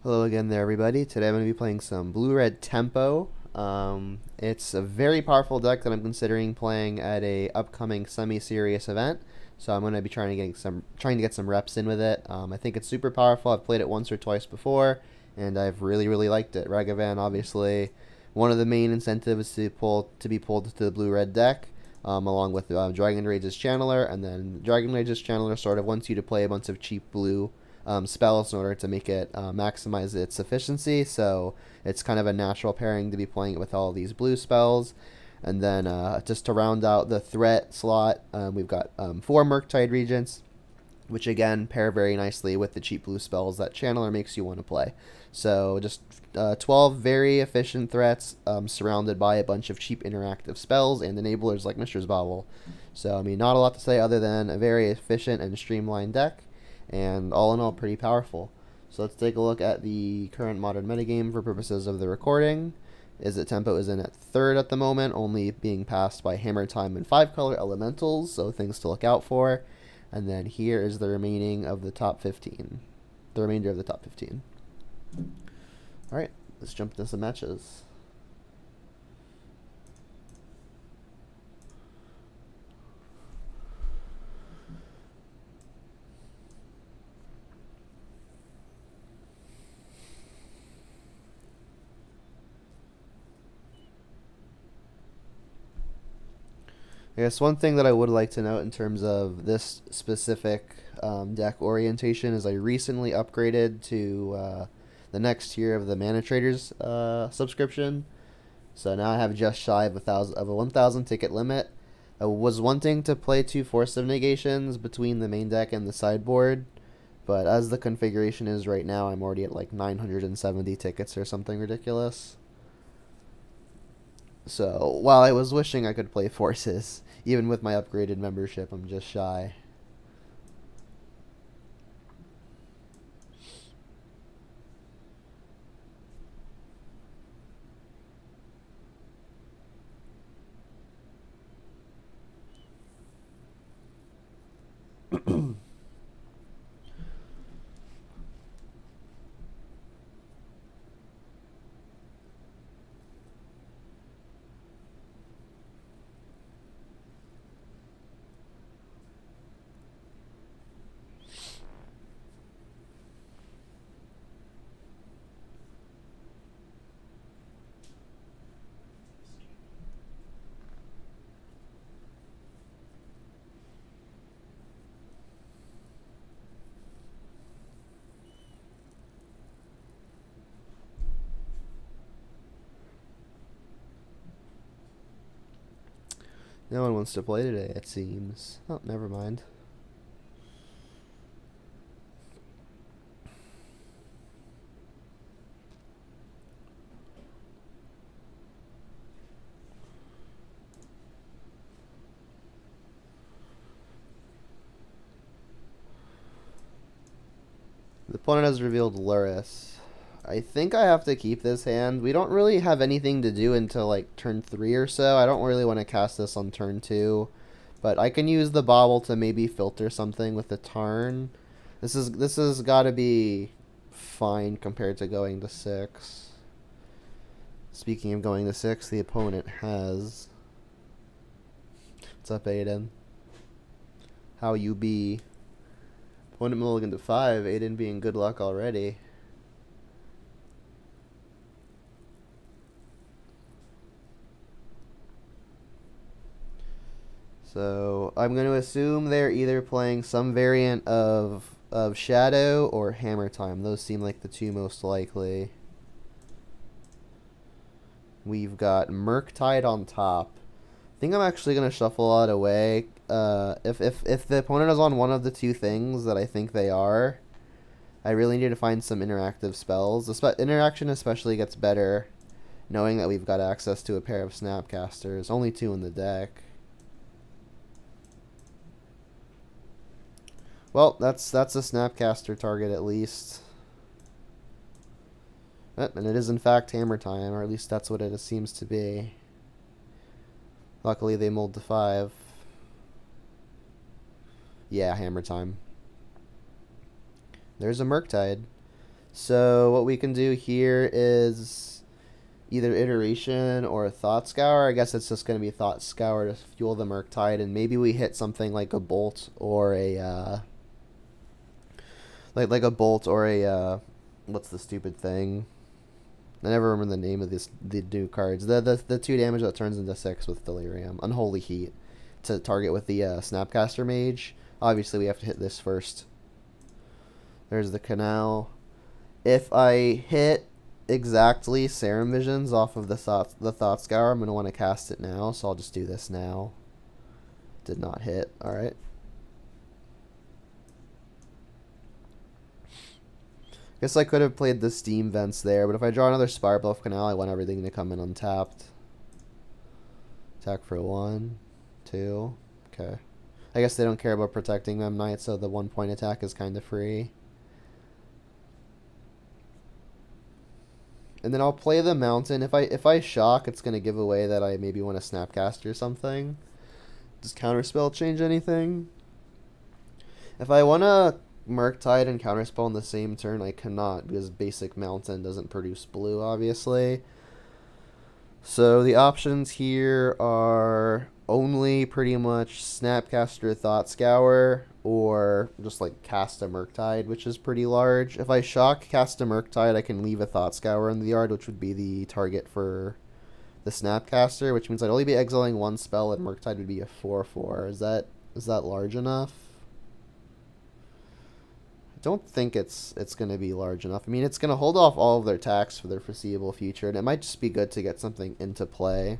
Hello again there, everybody. Today I'm going to be playing some Blue-Red Tempo. It's a very powerful deck that I'm considering playing at a upcoming semi-serious event. So I'm going to be trying to get some reps in with it. I think it's super powerful. I've played it once or twice before, and I've really liked it. Ragavan, obviously, one of the main incentives to be pulled to the Blue-Red deck. Along with Dragon Rage's Channeler, and then Dragon Rage's Channeler sort of wants you to play a bunch of cheap blue spells in order to make it maximize its efficiency. So it's kind of a natural pairing to be playing it with all these blue spells. And then just to round out the threat slot, we've got 4 Murktide Regents, which again pair very nicely with the cheap blue spells that Channeler makes you want to play. So just 12 very efficient threats surrounded by a bunch of cheap interactive spells and enablers like Mishra's Bauble. So, I mean, not a lot to say other than a very efficient and streamlined deck, and all in all, pretty powerful. So let's take a look at the current modern metagame for purposes of the recording. Izzet Tempo is in at third at the moment, only being passed by Hammertime and 5-color Elementals, so things to look out for. And then here is the remaining of the top 15. The remainder of the top 15. Alright, let's jump into some matches. I guess one thing that I would like to note in terms of this specific deck orientation is I recently upgraded to the next tier of the Mana Traders subscription. So now I have just shy of a 1,000 ticket limit. I was wanting to play 2 Force of Negations between the main deck and the sideboard, but as the configuration is right now, I'm already at like 970 tickets or something ridiculous. So while I was wishing I could play Forces, even with my upgraded membership, I'm just shy. No one wants to play today, it seems. Oh, never mind. The opponent has revealed Lurrus. I think I have to keep this hand. We don't really have anything to do until like turn 3 or so. I don't really want to cast this on turn 2. But I can use the Bobble to maybe filter something with the turn. This has got to be fine compared to going to 6. Speaking of going to 6, the opponent has... What's up, Aiden? How you be? Opponent mulligan to 5. Aiden being good luck already. So I'm going to assume they're either playing some variant of Shadow or Hammertime. Those seem like the 2 most likely. We've got Murktide on top. I think I'm actually going to shuffle a lot away. If the opponent is on one of the 2 things that I think they are, I really need to find some interactive spells. The interaction especially gets better knowing that we've got access to a pair of Snapcasters. Only 2 in the deck. Well, that's a Snapcaster target at least. And it is in fact Hammertime, or at least that's what it seems to be. Luckily they mulled to 5. Yeah, Hammertime. There's a Murktide. So what we can do here is either iteration or thought scour. I guess it's just going to be thought scour to fuel the Murktide, and maybe we hit something like a bolt or a like a bolt or a what's the stupid thing? I never remember the name of the new cards. The 2 damage that turns into 6 with Delirium. Unholy Heat to target with the Snapcaster Mage. Obviously we have to hit this first. There's the Canal. If I hit exactly Serum Visions off of the Thought Scour, I'm going to want to cast it now, so I'll just do this now. Did not hit. Alright. Guess I could have played the Steam Vents there, but if I draw another Spirebluff Canal, I want everything to come in untapped. Attack for 1, 2. Okay. I guess they don't care about protecting Mem Knight, so the 1-point attack is kind of free. And then I'll play the Mountain. If I shock, it's going to give away that I maybe want to Snapcast or something. Does Counterspell change anything? If I want to Murktide and Counterspell in the same turn, I cannot, because basic Mountain doesn't produce blue, obviously. So the options here are only pretty much Snapcaster Thought Scour, or just like cast a Murktide, which is pretty large. If I shock cast a Murktide, I can leave a Thought Scour in the yard, which would be the target for the Snapcaster, which means I'd only be exiling 1 spell, and Murktide would be a 4/4. Is that large enough? I don't think it's going to be large enough. I mean, it's going to hold off all of their attacks for their foreseeable future, and it might just be good to get something into play.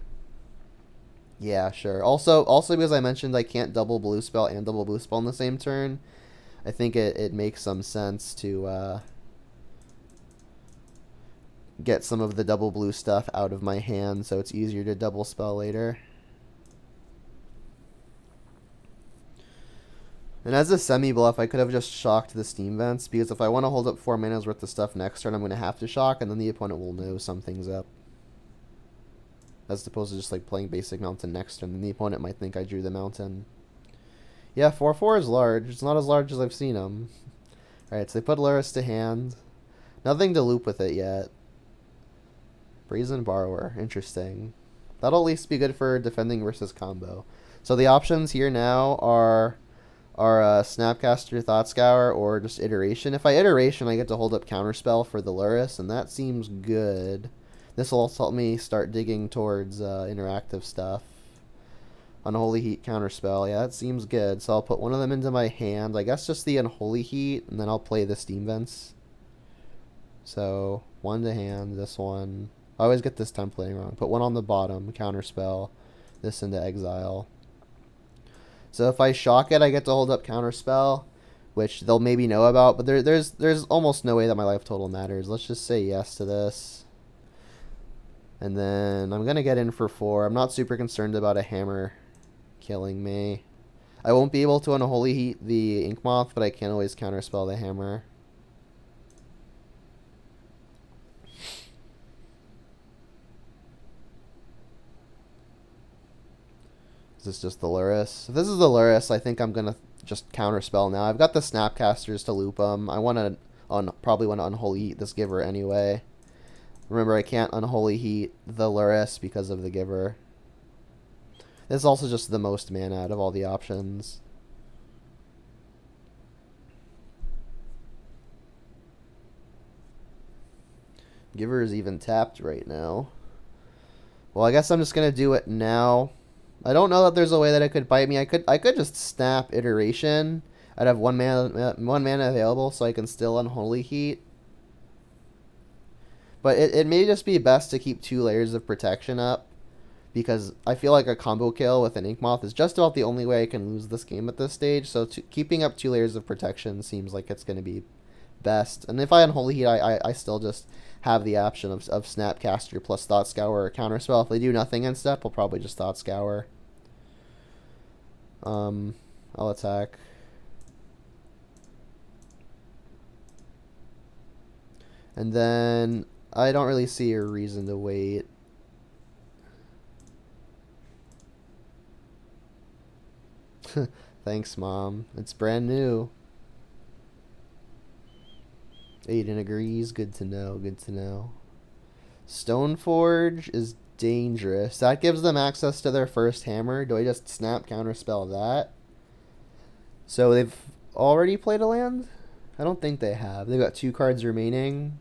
Yeah, sure. Also because I mentioned I can't double blue spell and double blue spell in the same turn, I think it makes some sense to get some of the double blue stuff out of my hand so it's easier to double spell later. And as a semi-bluff, I could have just shocked the Steam Vents, because if I want to hold up 4 mana's worth of stuff next turn, I'm going to have to shock, and then the opponent will know something's up. As opposed to just like playing basic Mountain next turn, then the opponent might think I drew the Mountain. Yeah, 4/4 is large. It's not as large as I've seen them. Alright, so they put Lurrus to hand. Nothing to loop with it yet. Brazen Borrower. Interesting. That'll at least be good for defending versus combo. So the options here now are Snapcaster, Thought Scour, or just Iteration. If I Iteration, I get to hold up Counterspell for the Lurrus, and that seems good. This will also help me start digging towards interactive stuff. Unholy Heat, Counterspell. Yeah, that seems good. So I'll put one of them into my hand. I guess just the Unholy Heat, and then I'll play the Steam Vents. So, 1 to hand, this one. I always get this templating wrong. Put 1 on the bottom, Counterspell. This into exile. So if I shock it, I get to hold up Counterspell, which they'll maybe know about, but there's almost no way that my life total matters. Let's just say yes to this. And then I'm going to get in for 4. I'm not super concerned about a hammer killing me. I won't be able to Unholy Heat the Ink Moth, but I can always Counterspell the hammer. Is this just the Lurrus? If this is the Lurrus, I think I'm going to just Counterspell now. I've got the Snapcasters to loop them. I want to probably want to Unholy Heat this Giver anyway. Remember, I can't Unholy Heat the Lurrus because of the Giver. This is also just the most mana out of all the options. Giver is even tapped right now. Well, I guess I'm just going to do it now. I don't know that there's a way that it could bite me. I could just snap Iteration. I'd have one mana available, so I can still Unholy Heat. But it may just be best to keep 2 layers of protection up, because I feel like a combo kill with an Ink Moth is just about the only way I can lose this game at this stage. So keeping up 2 layers of protection seems like it's going to be best. And if I Unholy Heat, I still just have the option of Snapcaster plus Thought Scour or Counterspell. If they do nothing in step, I'll probably just Thought Scour. I'll attack. And then I don't really see a reason to wait. Thanks, Mom. It's brand new. Aiden agrees. Good to know. Good to know. Stoneforge is dangerous. That gives them access to their first hammer. Do I just snap counterspell that? So they've already played a land? I don't think they have. They've got 2 cards remaining.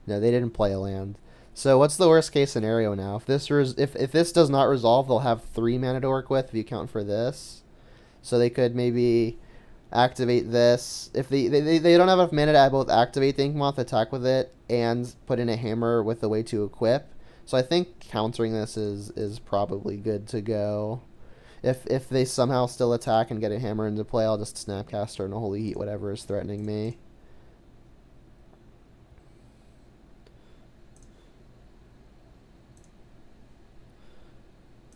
No, they didn't play a land. So what's the worst case scenario now? If this does not resolve, they'll have 3 mana to work with if you count for this. So they could maybe activate this. If they don't have enough mana to both activate the Inkmoth, attack with it, and put in a hammer with a way to equip. So I think countering this is probably good to go. If they somehow still attack and get a hammer into play, I'll just Snapcaster and a Holy Heat whatever is threatening me.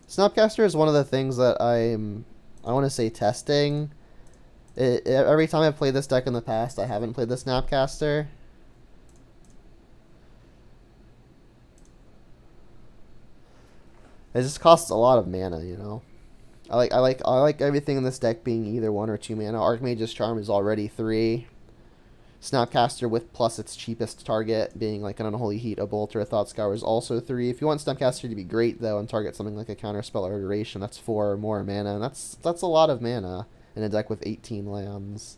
Snapcaster is one of the things that I want to say testing. Every time I've played this deck in the past, I haven't played the Snapcaster. It just costs a lot of mana, you know. I like everything in this deck being either 1 or 2 mana. Archmage's Charm is already 3. Snapcaster with plus its cheapest target being like an Unholy Heat, a Bolt, or a Thought Scour is also 3. If you want Snapcaster to be great though and target something like a Counterspell or Duration, that's 4 or more mana, and that's a lot of mana in a deck with 18 lands.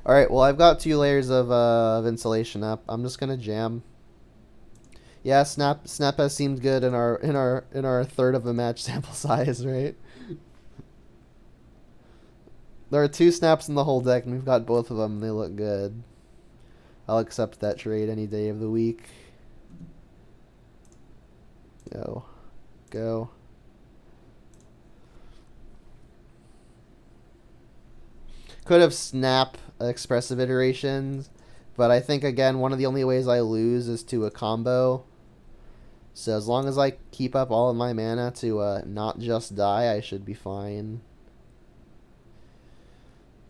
Alright, well I've got 2 layers of insulation up. I'm just gonna jam. Yeah, snap has seemed good in our third of a match sample size, right? There are 2 snaps in the whole deck, and we've got both of them. They look good. I'll accept that trade any day of the week. Go. Go. Could have snap expressive iterations, but I think, again, one of the only ways I lose is to a combo. So as long as I keep up all of my mana to not just die, I should be fine.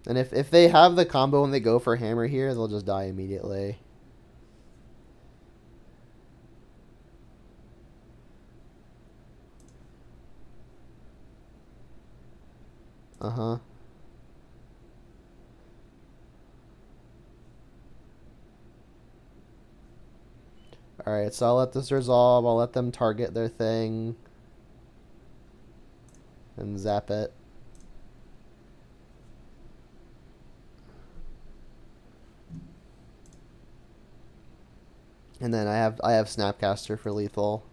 And if they have the combo and they go for hammer here, they'll just die immediately. Uh-huh. Alright, so I'll let this resolve. I'll let them target their thing. And zap it. And then I have Snapcaster for lethal.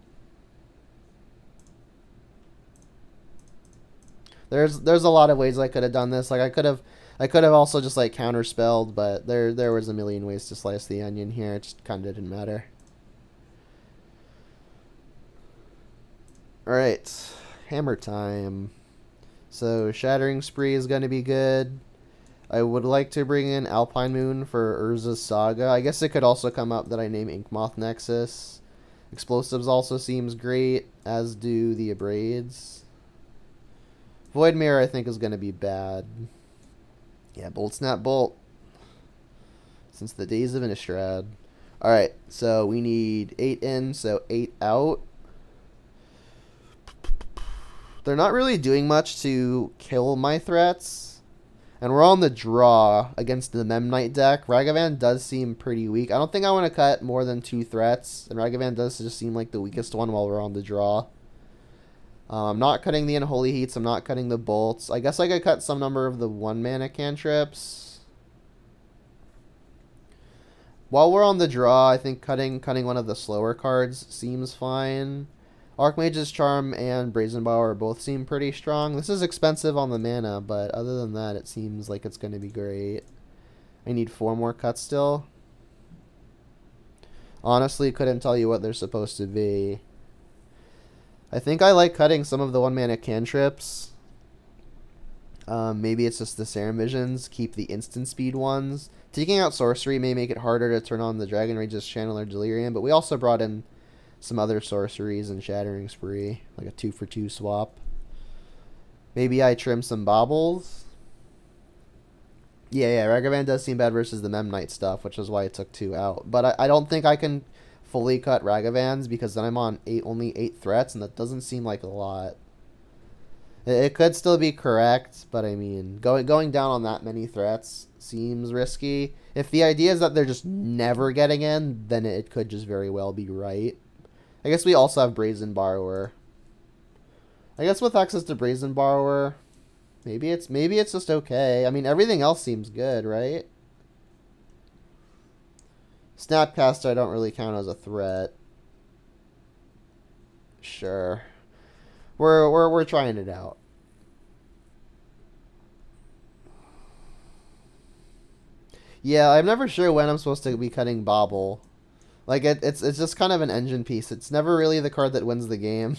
There's a lot of ways I could have done this. Like I could have also just like counterspelled, but there was a million ways to slice the onion here. It just kind of didn't matter. All right, Hammertime. So Shattering Spree is going to be good. I would like to bring in Alpine Moon for Urza's Saga. I guess it could also come up that I name Inkmoth Nexus. Explosives also seems great, as do the Abrades. Void Mirror I think is going to be bad. Yeah, Bolt Snap Bolt. Since the days of Innistrad. Alright, so we need 8 in, so 8 out. They're not really doing much to kill my threats. And we're on the draw against the Memnite deck. Ragavan does seem pretty weak. I don't think I want to cut more than 2 threats. And Ragavan does just seem like the weakest one while we're on the draw. I'm not cutting the Unholy Heats. I'm not cutting the Bolts. I guess I could cut some number of the 1-mana cantrips. While we're on the draw, I think cutting one of the slower cards seems fine. Archmage's Charm and Brazen Bower both seem pretty strong. This is expensive on the mana, but other than that, it seems like it's going to be great. I need 4 more cuts still. Honestly, couldn't tell you what they're supposed to be. I think I like cutting some of the 1-mana cantrips. Maybe it's just the Serum Visions. Keep the instant speed ones. Taking out Sorcery may make it harder to turn on the Dragon Rage's Channel or Delirium, but we also brought in some other sorceries and Shattering Spree, like a 2-for-2 swap. Maybe I trim some Baubles. Yeah, Ragavan does seem bad versus the Memnite stuff, which is why I took 2 out. But I don't think I can fully cut Ragavans because then I'm on only 8 threats, and that doesn't seem like a lot. It could still be correct, but I mean, going down on that many threats seems risky. If the idea is that they're just never getting in, then it could just very well be right. I guess we also have Brazen Borrower. I guess with access to Brazen Borrower, maybe it's just okay. I mean, everything else seems good, right? Snapcaster I don't really count as a threat. Sure. We're trying it out. Yeah, I'm never sure when I'm supposed to be cutting Bobble. Like, it's just kind of an engine piece. It's never really the card that wins the game.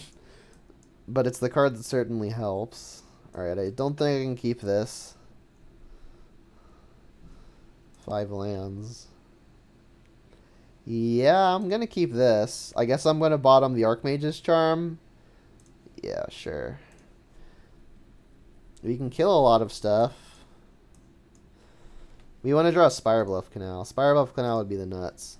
But it's the card that certainly helps. Alright, I don't think I can keep this. 5 lands. Yeah, I'm gonna keep this. I guess I'm gonna bottom the Archmage's Charm. Yeah, sure. We can kill a lot of stuff. We want to draw a Spirebluff Canal. Spirebluff Canal would be the nuts.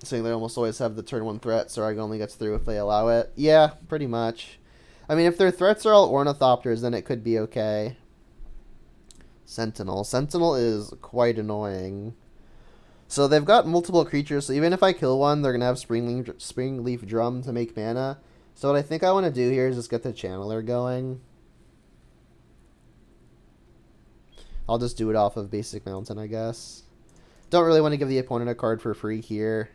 Saying they almost always have the turn 1 threat, so Arg only gets through if they allow it. Yeah, pretty much. I mean, if their threats are all Ornithopters, then it could be okay. Sentinel. Sentinel is quite annoying. So they've got multiple creatures, so even if I kill one, they're going to have Springleaf Drum to make mana. So what I think I want to do here is just get the Channeler going. I'll just do it off of Basic Mountain, I guess. Don't really want to give the opponent a card for free here.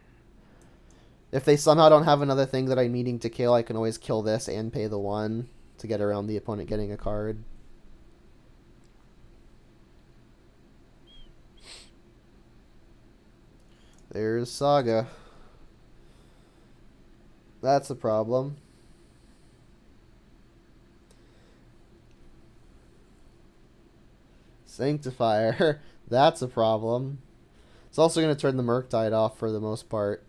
If they somehow don't have another thing that I'm needing to kill, I can always kill this and pay the 1 to get around the opponent getting a card. There's Saga. That's a problem. Sanctifier. That's a problem. It's also going to turn the Murktide off for the most part.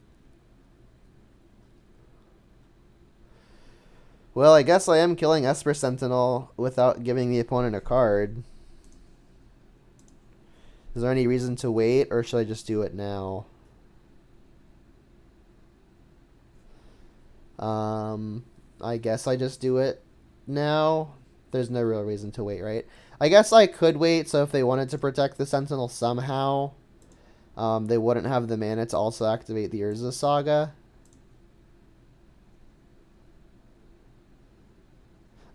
Well, I guess I am killing Esper Sentinel without giving the opponent a card. Is there any reason to wait, or should I just do it now? I guess I just do it now. There's no real reason to wait, right? I guess I could wait, so if they wanted to protect the Sentinel somehow, they wouldn't have the mana to also activate the Urza Saga.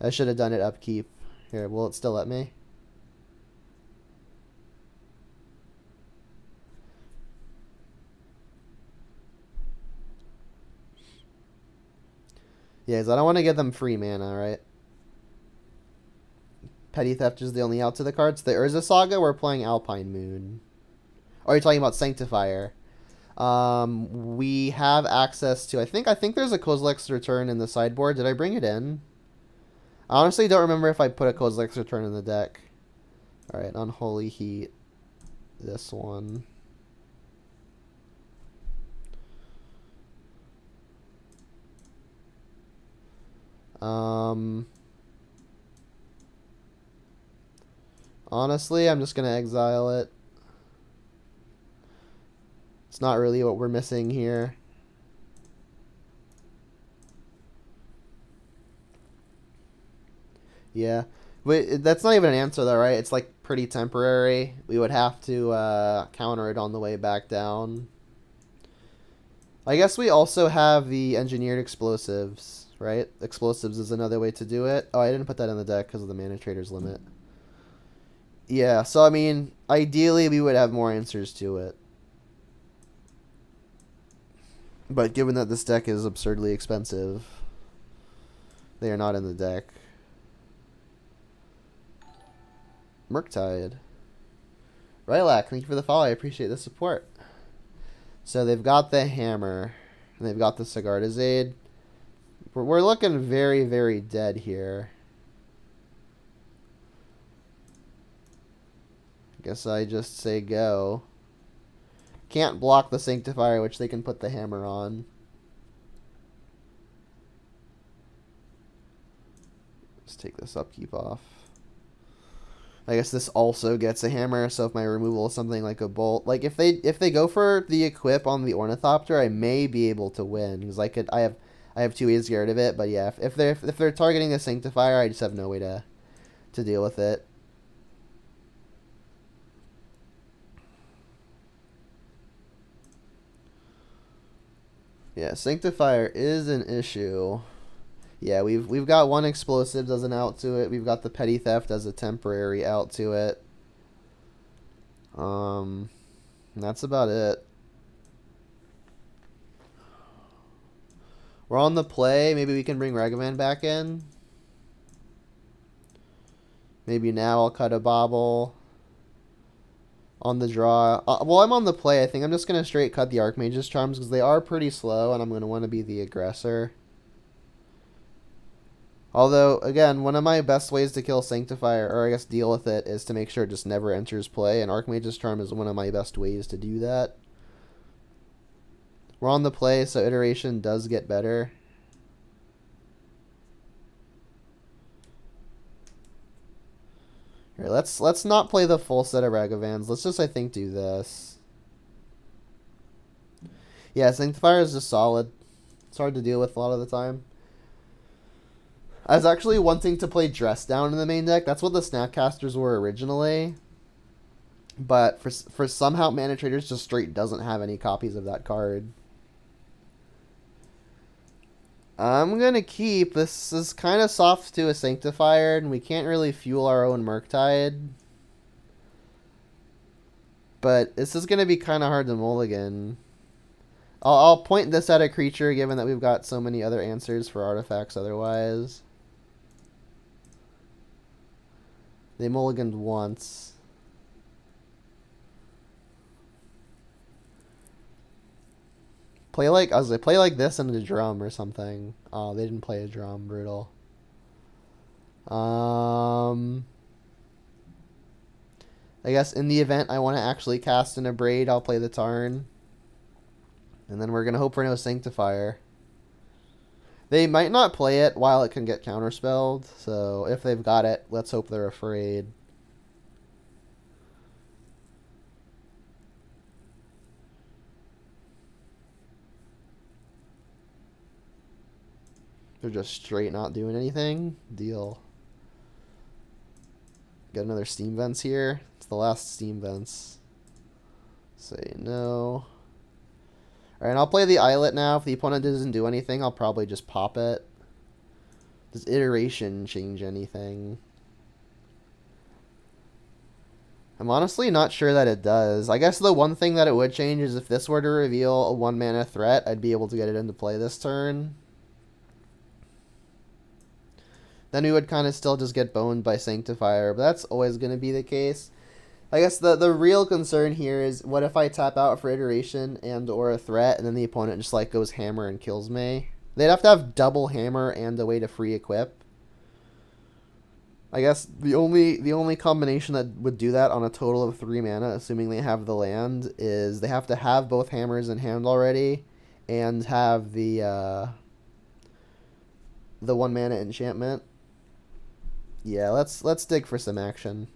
I should have done it upkeep. Here, will it still let me? Yeah, because I don't want to give them free mana, right? Petty Theft is the only out to the cards. The Urza Saga, we're playing Alpine Moon. Or are you talking about Sanctifier? We have access to... I think there's a Kozilek's Return in the sideboard. Did I bring it in? I honestly don't remember if I put a Kozilek's Return in the deck. Alright, Unholy Heat. This one. Honestly, I'm just going to exile it. It's not really what we're missing here. Yeah. Wait, that's not even an answer though, right? It's like pretty temporary. We would have to counter it on the way back down. I guess we also have the Engineered Explosives, right? Explosives is another way to do it. Oh, I didn't put that in the deck because of the Mana Trader's limit. Yeah, so I mean, ideally we would have more answers to it. But given that this deck is absurdly expensive, they are not in the deck. Murktide. Rylac, thank you for the follow. I appreciate the support. So they've got the Hammer, and they've got the Sigardazade. We're looking very, very dead here. Guess I just say go. Can't block the Sanctifier, which they can put the Hammer on. Let's take this upkeep off. I guess this also gets a Hammer, so if my removal is something like a Bolt, like if they go for the equip on the Ornithopter, I may be able to win because I I have 2 ways to get rid of it. But yeah, if they're targeting the Sanctifier, I just have no way to deal with it. Yeah, Sanctifier is an issue. Yeah, we've got 1 explosives as an out to it. We've got the Petty Theft as a temporary out to it. That's about it. We're on the play. Maybe we can bring Ragavan back in. Maybe now I'll cut a bobble. On the draw. Well, I'm on the play. I think I'm just going to straight cut the Archmage's Charms because they are pretty slow and I'm going to want to be the aggressor. Although, again, one of my best ways to kill Sanctifier, or I guess deal with it, is to make sure it just never enters play. And Archmage's Charm is one of my best ways to do that. We're on the play, so iteration does get better. Here, let's not play the full set of Ragavans. Let's just, I think, do this. Yeah, Sanctifier is just solid. It's hard to deal with a lot of the time. I was actually wanting to play Dress Down in the main deck. That's what the Snapcasters were originally. But for somehow Mana Traders just straight doesn't have any copies of that card. I'm going to keep. This is kind of soft to a Sanctifier, and we can't really fuel our own Murktide. But this is going to be kind of hard to mulligan. I'll point this at a creature, given that we've got so many other answers for artifacts otherwise. They mulliganed once. Play like play like this and a drum or something. Oh, they didn't play a drum. Brutal. I guess in the event I want to actually cast an Abrade, I'll play the Tarn. And then we're gonna hope for no Sanctifier. They might not play it while it can get counterspelled. So if they've got it, let's hope they're afraid. They're just straight not doing anything. Deal. Got another Steam Vents here. It's the last Steam Vents. Say no. Alright, I'll play the Islet now. If the opponent doesn't do anything, I'll probably just pop it. Does Iteration change anything? I'm honestly not sure that it does. I guess the one thing that it would change is if this were to reveal a 1-mana threat, I'd be able to get it into play this turn. Then we would kind of still just get boned by Sanctifier, but that's always going to be the case. I guess the real concern here is, what if I tap out for Iteration and or a threat, and then the opponent just like goes Hammer and kills me? They'd have to have double Hammer and a way to free equip. I guess the only combination that would do that on a total of 3 mana, assuming they have the land, is they have to have both Hammers in hand already, and have the 1-mana enchantment. Yeah, let's dig for some action.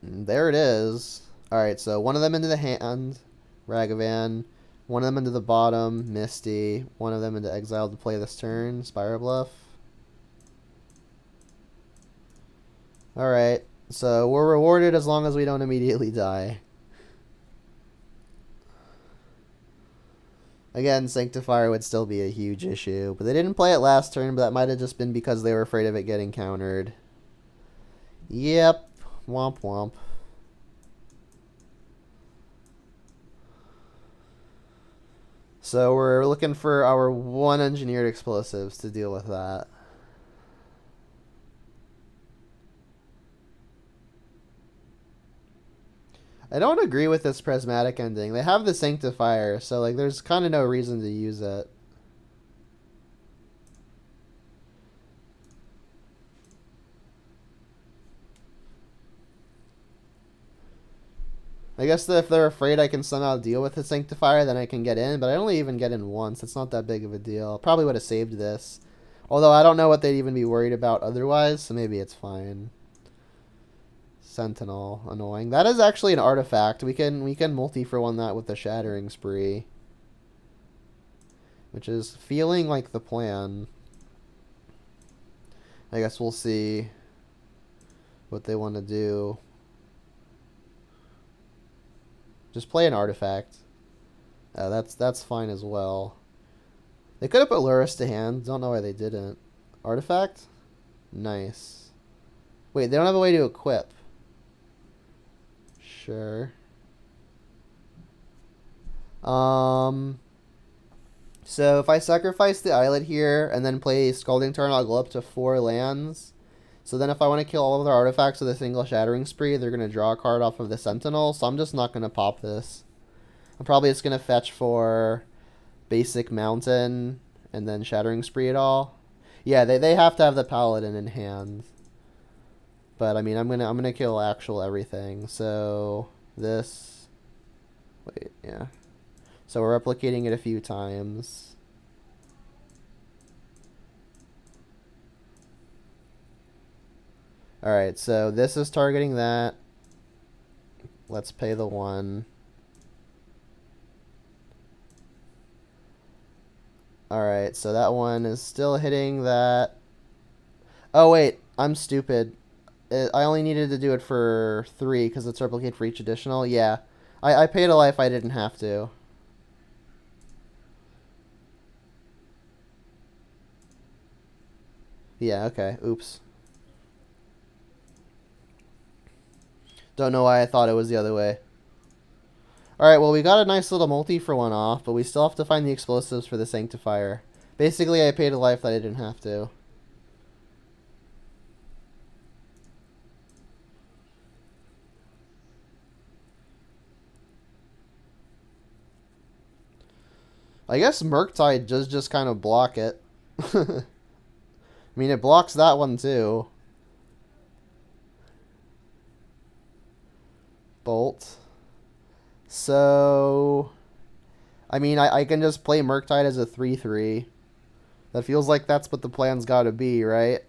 And there it is. Alright, so one of them into the hand, Ragavan. One of them into the bottom, Misty. One of them into exile to play this turn, Spirobluff. Alright, so we're rewarded as long as we don't immediately die. Again, Sanctifier would still be a huge issue, but they didn't play it last turn, but that might have just been because they were afraid of it getting countered. Yep, womp womp. So we're looking for our 1 engineered explosives to deal with that. I don't agree with this prismatic ending. They have the Sanctifier, so like there's kind of no reason to use it. I guess that if they're afraid I can somehow deal with the Sanctifier, then I can get in, but I only even get in once. It's not that big of a deal. Probably would have saved this. Although I don't know what they'd even be worried about otherwise, so maybe it's fine. Sentinel. Annoying. That is actually an artifact. We can multi for one that with the Shattering Spree. Which is feeling like the plan. I guess we'll see what they want to do. Just play an artifact. That's fine as well. They could have put Lurrus to hand. Don't know why they didn't. Artifact? Nice. Wait, they don't have a way to equip. Sure. So if I sacrifice the Islet here and then play Scalding Tarn, I'll go up to 4 lands. So then if I want to kill all of their artifacts with a single Shattering Spree, they're going to draw a card off of the Sentinel. So I'm just not going to pop this. I'm probably just going to fetch for basic Mountain and then Shattering Spree it all. Yeah, they have to have the Paladin in hand. But I mean, I'm gonna kill actual everything. So this, wait, yeah. So we're replicating it a few times. Alright, so this is targeting that. Let's pay the 1. Alright, so that one is still hitting that. Oh wait, I'm stupid. I only needed to do it for 3 because it's replicate for each additional. Yeah, I paid a life I didn't have to. Yeah, okay. Oops. Don't know why I thought it was the other way. Alright, well, we got a nice little multi for 1 off, but we still have to find the explosives for the Sanctifier. Basically, I paid a life that I didn't have to. I guess Murktide does just kind of block it. I mean, it blocks that one too. Bolt. So, I mean, I can just play Murktide as a 3/3. That feels like that's what the plan's got to be, right?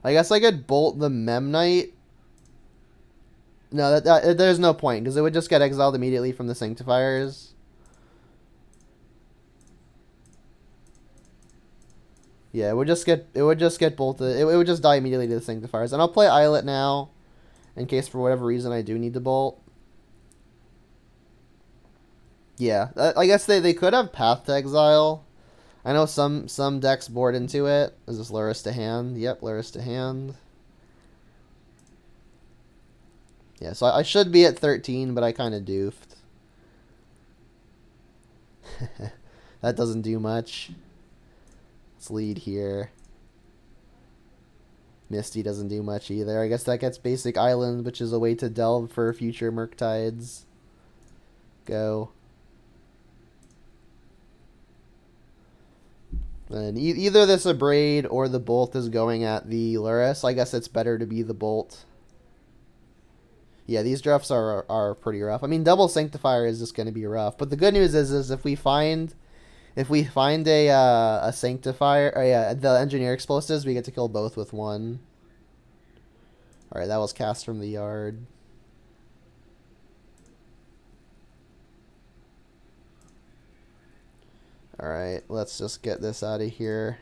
I guess I could bolt the Memnite. No, there's no point, because it would just get exiled immediately from the Sanctifiers. Yeah, it would just get bolted. It would just die immediately to the Sanctifiers. And I'll play Islet now, in case for whatever reason I do need to bolt. Yeah, I guess they could have Path to Exile. I know some decks board into it. Is this Lurrus to hand? Yep, Lurrus to hand. Yeah, so I should be at 13, but I kind of doofed. That doesn't do much. Let's lead here. Misty doesn't do much either. I guess that gets basic Island, which is a way to delve for future Murktides. Go. And either this Abrade or the Bolt is going at the Lurrus. I guess it's better to be the Bolt. Yeah, these drafts are pretty rough. I mean, double Sanctifier is just going to be rough. But the good news is if we find a Sanctifier, or yeah, the Engineer Explosives, we get to kill both with 1. All right, that was cast from the yard. All right, let's just get this out of here.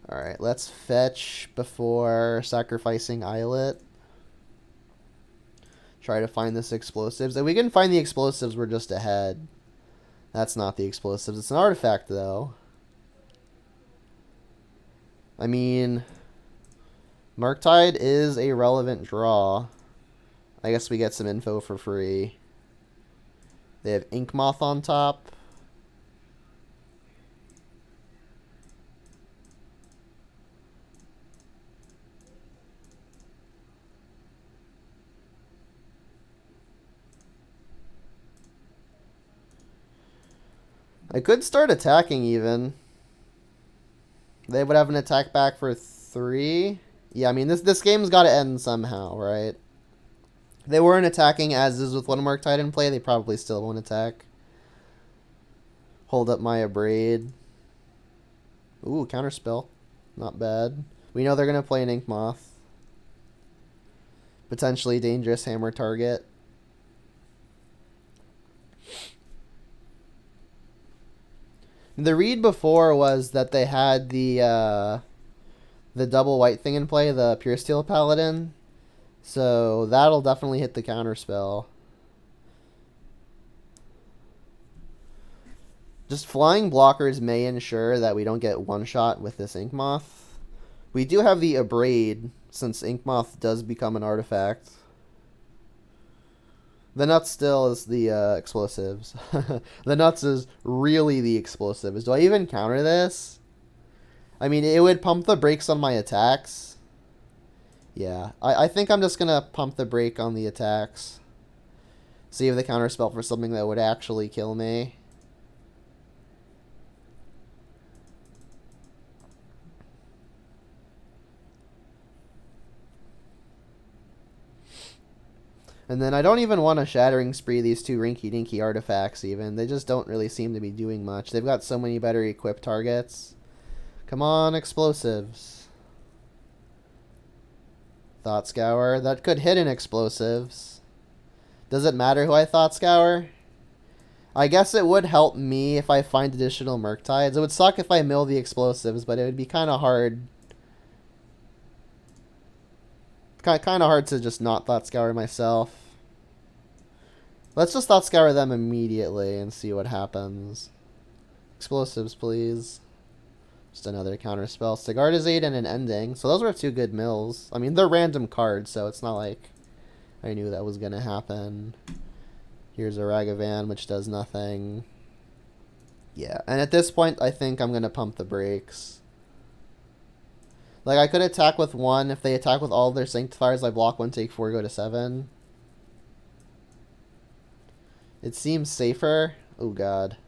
All right, let's fetch before sacrificing Islet. Try to find this explosives. If we can find the explosives, we're just ahead. That's not the explosives. It's an artifact, though. I mean, Murktide is a relevant draw. I guess we get some info for free. They have Inkmoth on top. I could start attacking even. They would have an attack back for 3. Yeah, I mean, this game's got to end somehow, right? They weren't attacking as is with one Mark Titan play. They probably still won't attack. Hold up my Abrade. Ooh, counterspell. Not bad. We know they're going to play an Ink Moth. Potentially dangerous hammer target. The read before was that they had the double white thing in play, the Pure Steel Paladin. So that'll definitely hit the counterspell. Just flying blockers may ensure that we don't get one shot with this Ink Moth. We do have the Abrade, since Ink Moth does become an artifact. The nuts still is the explosives. The nuts is really the explosives. Do I even counter this? I mean, it would pump the brakes on my attacks. Yeah, I think I'm just going to pump the brake on the attacks. Save the counterspell for something that would actually kill me. And then I don't even want to Shattering Spree these two rinky-dinky artifacts even. They just don't really seem to be doing much. They've got so many better equipped targets. Come on, explosives. Thought Scour. That could hit in explosives. Does it matter who I Thought Scour? I guess it would help me if I find additional Murktides. It would suck if I mill the explosives, but it would be kind of hard. Kind of hard to just not Thought Scour myself. Let's just Thought Scour them immediately and see what happens. Explosives, please. Just another counterspell. Sigardizade and an ending. So those were two good mills. I mean, they're random cards, so it's not like I knew that was going to happen. Here's a Ragavan, which does nothing. Yeah, and at this point, I think I'm going to pump the brakes. Like, I could attack with one. If they attack with all of their Sanctifiers, I block 1, take 4, go to 7. It seems safer. Oh, God.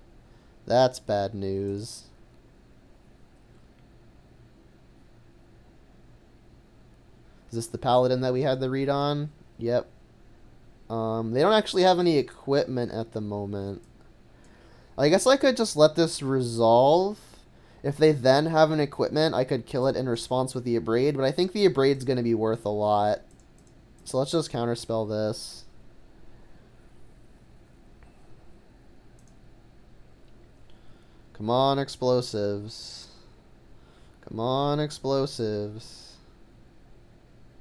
That's bad news. Is this the Paladin that we had the read on? Yep. They don't actually have any equipment at the moment. I guess I could just let this resolve. If they then have an equipment, I could kill it in response with the Abrade, but I think the Abrade's going to be worth a lot. So let's just counterspell this. Come on, explosives. Come on, explosives.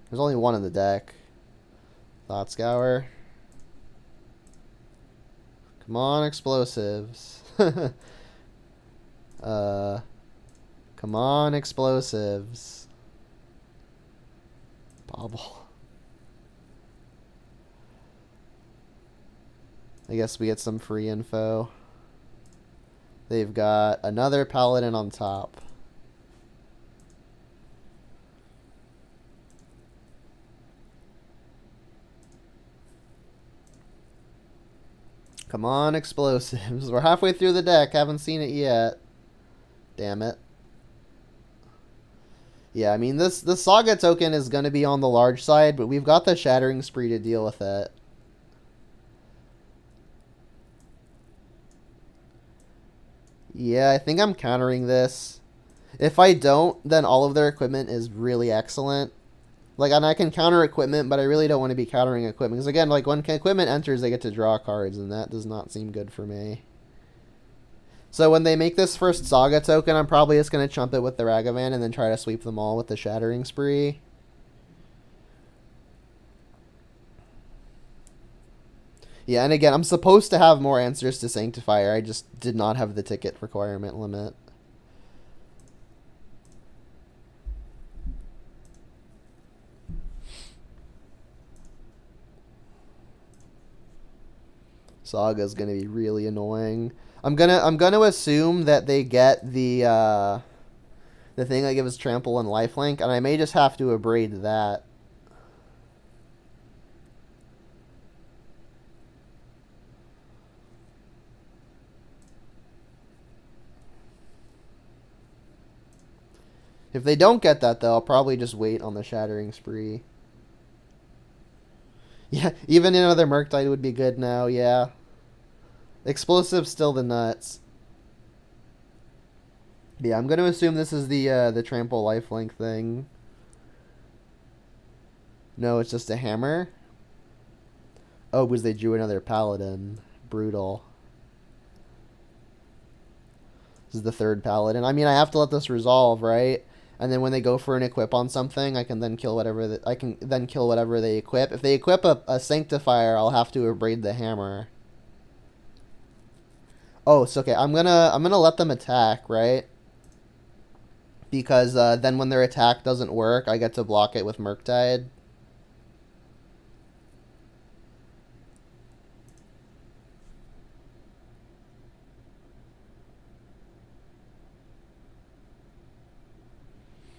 There's only one in the deck. Thought Scour. Come on, explosives. Come on, explosives. Bobble. I guess we get some free info. They've got another Paladin on top. Come on, explosives. We're halfway through the deck. Haven't seen it yet. Damn it. Yeah, I mean, this Saga token is going to be on the large side, but we've got the Shattering Spree to deal with it. Yeah, I think I'm countering this. If I don't, then all of their equipment is really excellent. Like, and I can counter equipment, but I really don't want to be countering equipment. Because, again, like, when equipment enters, they get to draw cards, and that does not seem good for me. So when they make this first Saga token, I'm probably just going to chump it with the Ragavan and then try to sweep them all with the Shattering Spree. Yeah, and again, I'm supposed to have more answers to Sanctifier. I just did not have the ticket requirement limit. Saga's gonna be really annoying. I'm gonna assume that they get the thing that gives trample and lifelink, and I may just have to abrade that. If they don't get that, though, I'll probably just wait on the Shattering Spree. Yeah, even another Murktide would be good now, yeah. Explosive's still the nuts. Yeah, I'm going to assume this is the Trample Lifelink thing. No, it's just a hammer. Oh, because they drew another Paladin. Brutal. This is the third Paladin. I mean, I have to let this resolve, right? And then when they go for an equip on something, I can then kill whatever I can then kill whatever they equip. If they equip a Sanctifier, I'll have to abrade the hammer. Oh, it's okay. I'm gonna let them attack, right? Because then when their attack doesn't work, I get to block it with Murktide.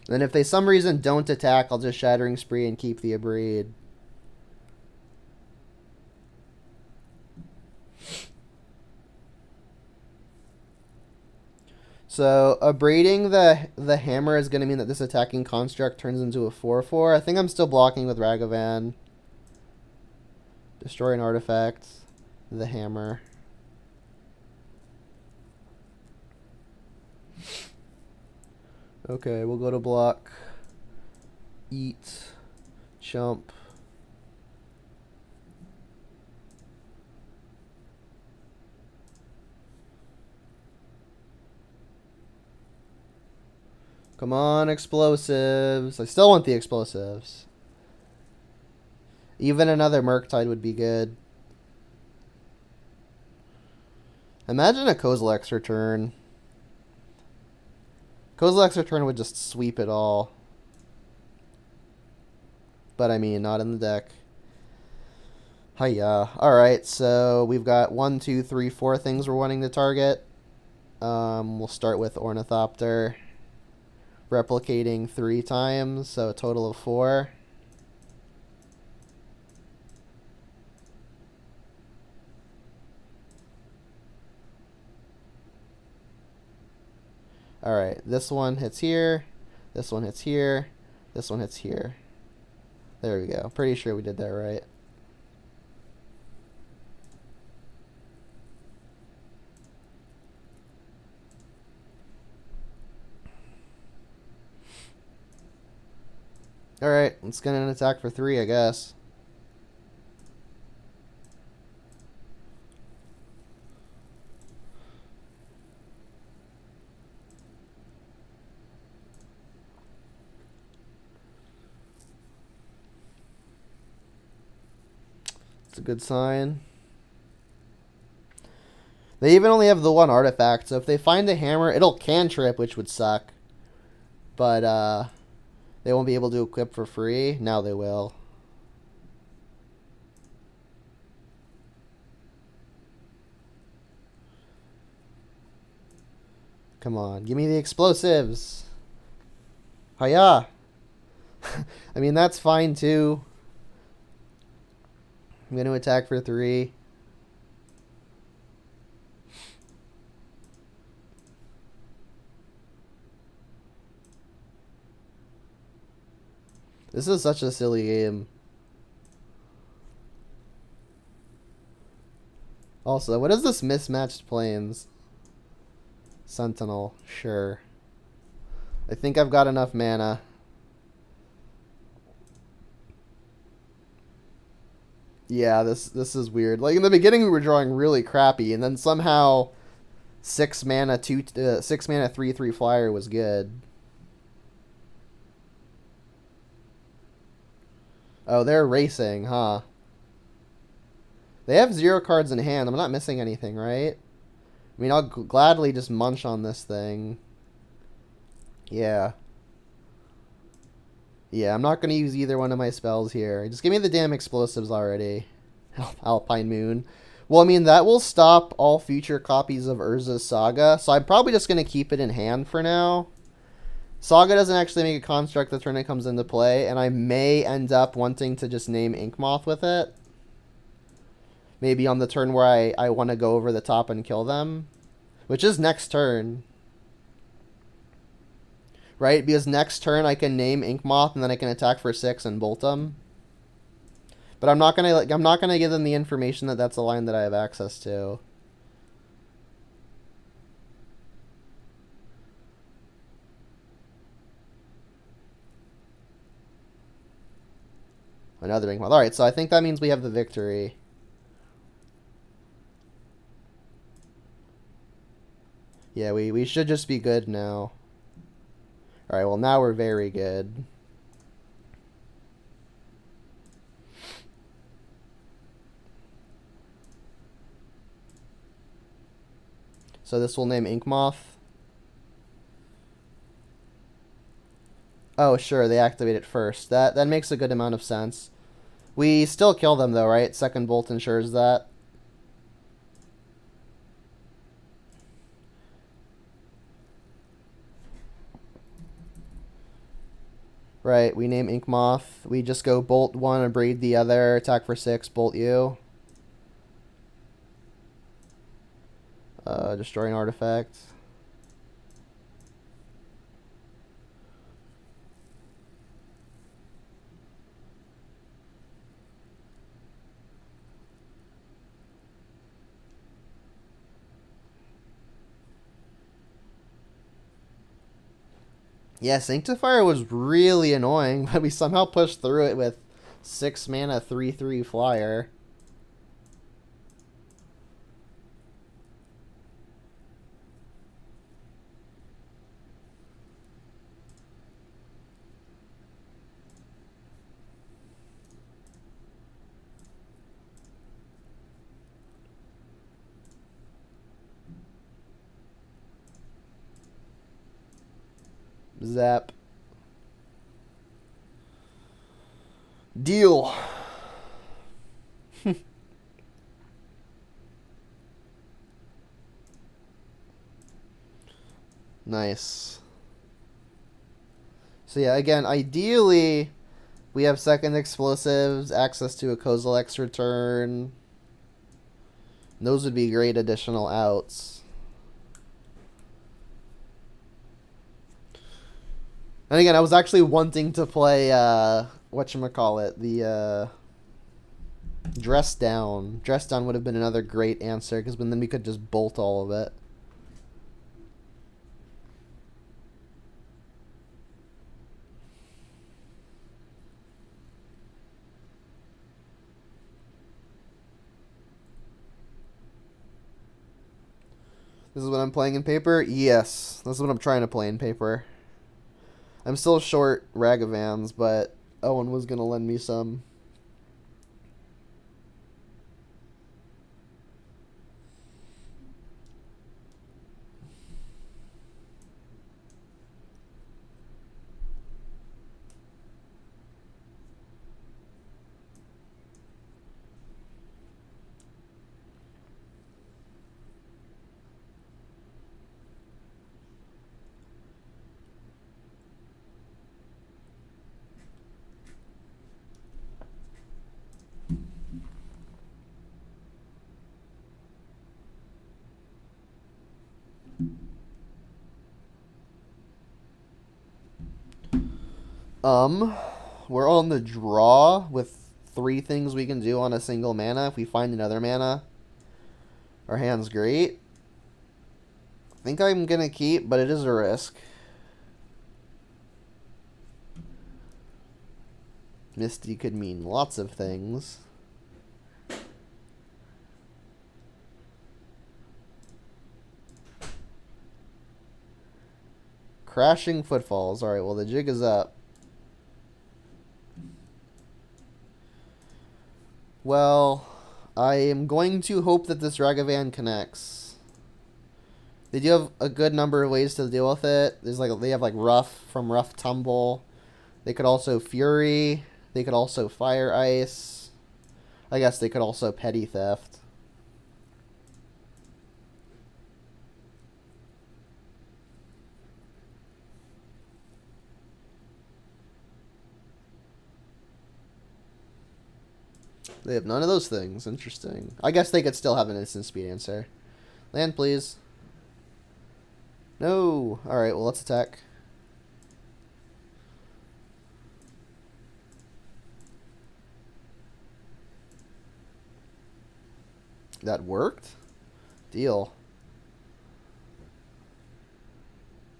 And if they some reason don't attack, I'll just Shattering Spree and keep the Abrade. So, abrading the hammer is going to mean that this attacking construct turns into a 4/4. I think I'm still blocking with Ragavan. Destroy an artifact. The hammer. Okay, we'll go to block. Eat. Chump. Come on, explosives. I still want the explosives. Even another Murktide would be good. Imagine a Kozilek's return. Kozilek's return would just sweep it all. But I mean, not in the deck. Hiya. Alright, so we've got 1, 2, 3, 4 things we're wanting to target. We'll start with Ornithopter. Replicating 3 times, so a total of 4. Alright, this one hits here, this one hits here, this one hits here. There we go. Pretty sure we did that right. Alright, let's get an attack for 3, I guess. It's a good sign. They even only have the 1 artifact, so if they find a hammer, it'll cantrip, which would suck. But, they won't be able to equip for free. Now they will. Come on, give me the explosives. Hiya! I mean, that's fine too. I'm going to attack for 3. This is such a silly game. Also, what is this mismatched planes? Sentinel, sure. I think I've got enough mana. Yeah, this is weird. Like in the beginning we were drawing really crappy, and then somehow 6 mana 3/3 flyer was good. Oh, they're racing, huh? They have 0 cards in hand. I'm not missing anything, right? I mean, I'll gladly just munch on this thing. Yeah. Yeah, I'm not going to use either one of my spells here. Just give me the damn explosives already. Alpine Moon. Well, I mean, that will stop all future copies of Urza's Saga, so I'm probably just going to keep it in hand for now. Saga doesn't actually make a construct the turn it comes into play, and I may end up wanting to just name Inkmoth with it. Maybe on the turn where I want to go over the top and kill them. Which is next turn. right? Because next turn I can name Inkmoth and then I can attack for 6 and bolt them. But I'm not gonna give them the information that that's a line that I have access to. Another Inkmoth. Alright, so I think that means we have the victory. Yeah, we should just be good now. Alright, well now we're very good. So this will name Inkmoth. Oh, sure, they activate it first. That makes a good amount of sense. We still kill them though, right? Second bolt ensures that. Right, we name Inkmoth. We just go bolt 1 and breed the other, attack for 6, bolt you. Destroy an artifact. Yeah, Sanctifier was really annoying, but we somehow pushed through it with 6 mana, 3/3 flyer. Zap. Deal. Nice. So yeah, again, ideally, we have second explosives, access to a Kozilek's return. Those would be great additional outs. And again, I was actually wanting to play, whatchamacallit, the, Dress Down. Dress Down would have been another great answer, because then we could just bolt all of it. This is what I'm playing in paper? Yes. This is what I'm trying to play in paper. I'm still short Ragavans, but Owen was going to lend me some. We're on the draw with 3 things we can do on a single mana. If we find another mana, our hand's great. I think I'm gonna keep, but it is a risk. Misty could mean lots of things. Crashing Footfalls. Alright, well the jig is up. Well, I am going to hope that this Ragavan connects. They do have a good number of ways to deal with it. They have like Rough from Rough Tumble. They could also Fury. They could also Fire Ice. I guess they could also Petty Theft. They have none of those things. Interesting. I guess they could still have an instant speed answer. Land, please. No. Alright, well, let's attack. That worked? Deal.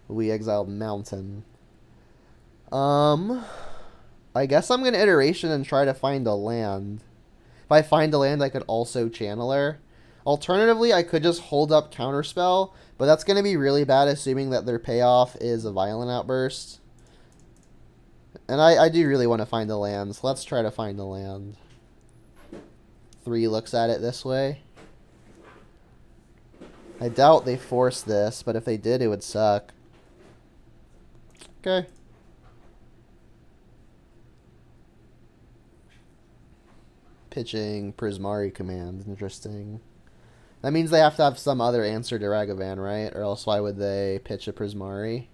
We exiled Mountain. I guess I'm gonna iteration and try to find a land. If I find a land, I could also Channeler. Alternatively, I could just hold up Counterspell, but that's gonna be really bad assuming that their payoff is a Violent Outburst. And I do really want to find a land, so let's try to find a land. 3 looks at it this way. I doubt they force this, but if they did, it would suck. Okay. Pitching Prismari command. Interesting. That means they have to have some other answer to Ragavan, right? Or else why would they pitch a Prismari?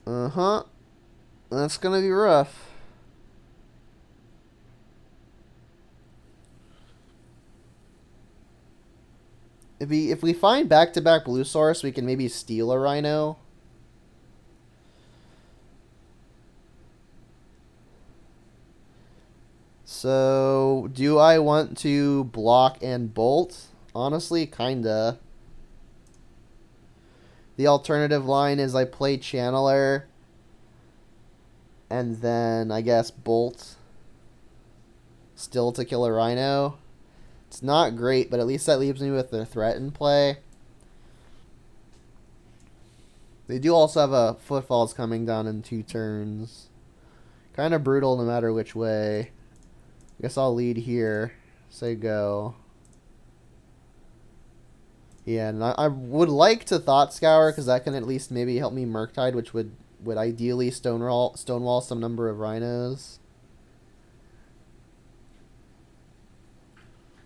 Uh-huh. That's gonna be rough. If we find back-to-back blue source, we can maybe steal a Rhino. So, do I want to block and bolt? Honestly, kinda. The alternative line is I play Channeler, and then, I guess, bolt. Still to kill a Rhino. It's not great, but at least that leaves me with the threat in play. They do also have a Footfalls coming down in 2 turns. Kind of brutal no matter which way. I guess I'll lead here. Say go. Yeah, and I would like to Thought Scour, because that can at least maybe help me Murktide, which would ideally stonewall some number of Rhinos.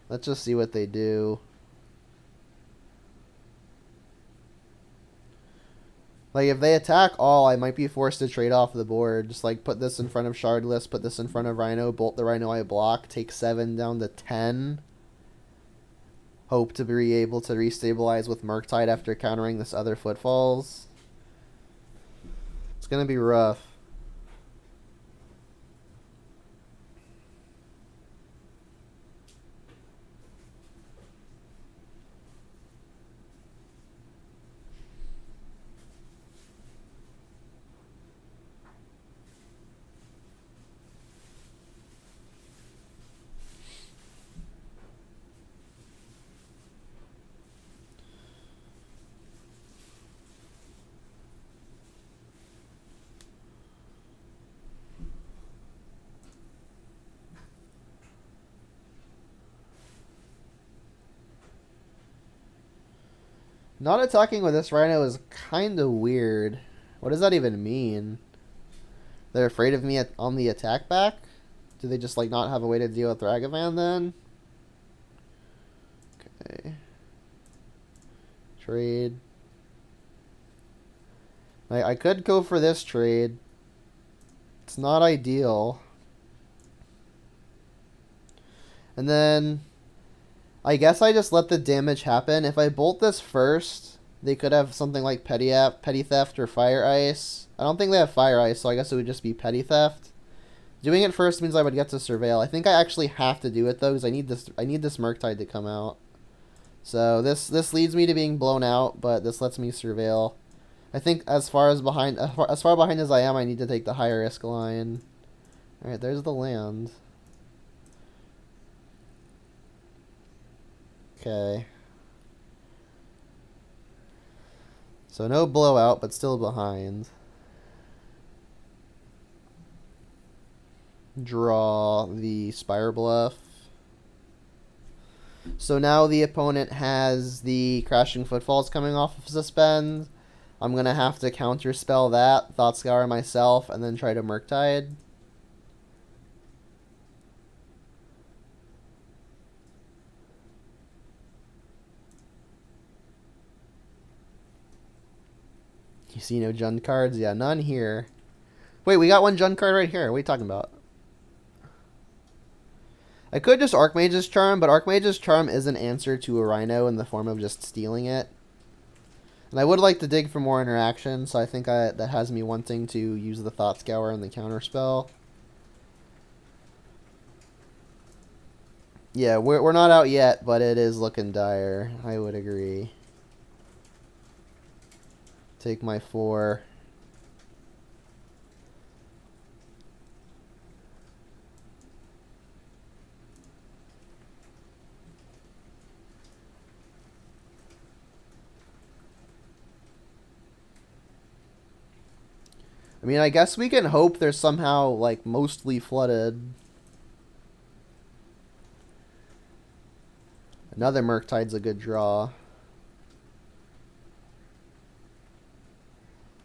Let's just see what they do. Like, if they attack all, I might be forced to trade off the board. Just, like, put this in front of Shardless, put this in front of Rhino, bolt the Rhino I block, take 7 down to 10. Hope to be able to restabilize with Murktide after countering this other Footfalls. It's gonna be rough. Not attacking with this Rhino is kind of weird. What does that even mean? They're afraid of me on the attack back? Do they just, like, not have a way to deal with Ragavan then? Okay. Trade. I could go for this trade. It's not ideal. And then I guess I just let the damage happen. If I bolt this first, they could have something like Petty Theft or Fire Ice. I don't think they have Fire Ice, so I guess it would just be Petty Theft. Doing it first means I would get to Surveil. I think I actually have to do it though, because I need this Murktide to come out. So this leads me to being blown out, but this lets me Surveil. I think as far behind as I am, I need to take the higher risk line. All right, there's the land. Okay. So no blowout, but still behind. Draw the Spire Bluff. So now the opponent has the Crashing Footfalls coming off of Suspend. I'm going to have to counterspell that, Thought Scour myself, and then try to Murktide. You see no Jund cards? Yeah, none here. Wait, we got one Jund card right here. What are you talking about? I could just Archmage's Charm, but Archmage's Charm is an answer to a Rhino in the form of just stealing it. And I would like to dig for more interaction, so I think that has me wanting to use the Thought Scour and the counterspell. Yeah, we're not out yet, but it is looking dire. I would agree. Take my 4. I mean, I guess we can hope they're somehow, like, mostly flooded. Another Murktide's a good draw.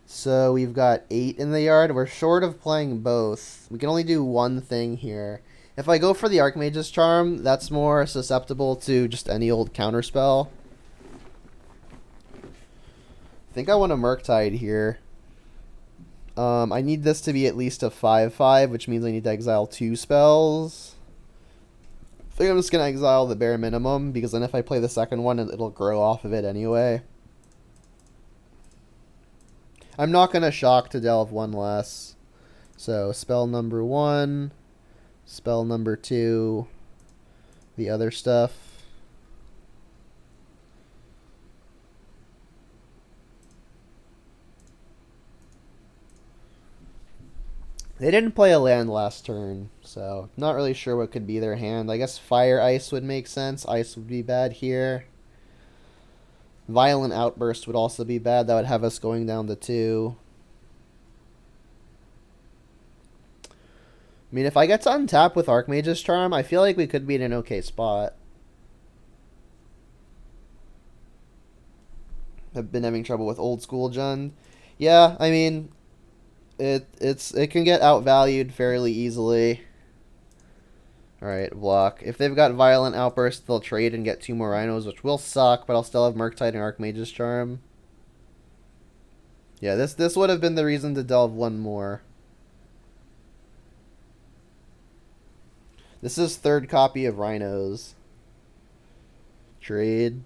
So we've got 8 in the yard. We're short of playing both. We can only do one thing here. If I go for the Archmage's Charm, that's more susceptible to just any old counterspell. I think I want a Murktide here. I need this to be at least a 5/5, which means I need to exile 2 spells. I think I'm just going to exile the bare minimum, because then if I play the second one, it'll grow off of it anyway. I'm not going to shock to delve 1 less. So, spell number 1, spell number 2, the other stuff. They didn't play a land last turn, so not really sure what could be their hand. I guess Fire Ice would make sense. Ice would be bad here. Violent Outburst would also be bad. That would have us going down to 2. I mean, if I get to untap with Archmage's Charm, I feel like we could be in an okay spot. I've been having trouble with Old School Jund. Yeah, I mean, it can get outvalued fairly easily. Alright, block. If they've got Violent Outburst, they'll trade and get 2 more Rhinos, which will suck, but I'll still have Murktide and Archmage's Charm. Yeah, this would have been the reason to delve 1 more. This is 3rd copy of Rhinos. Trade.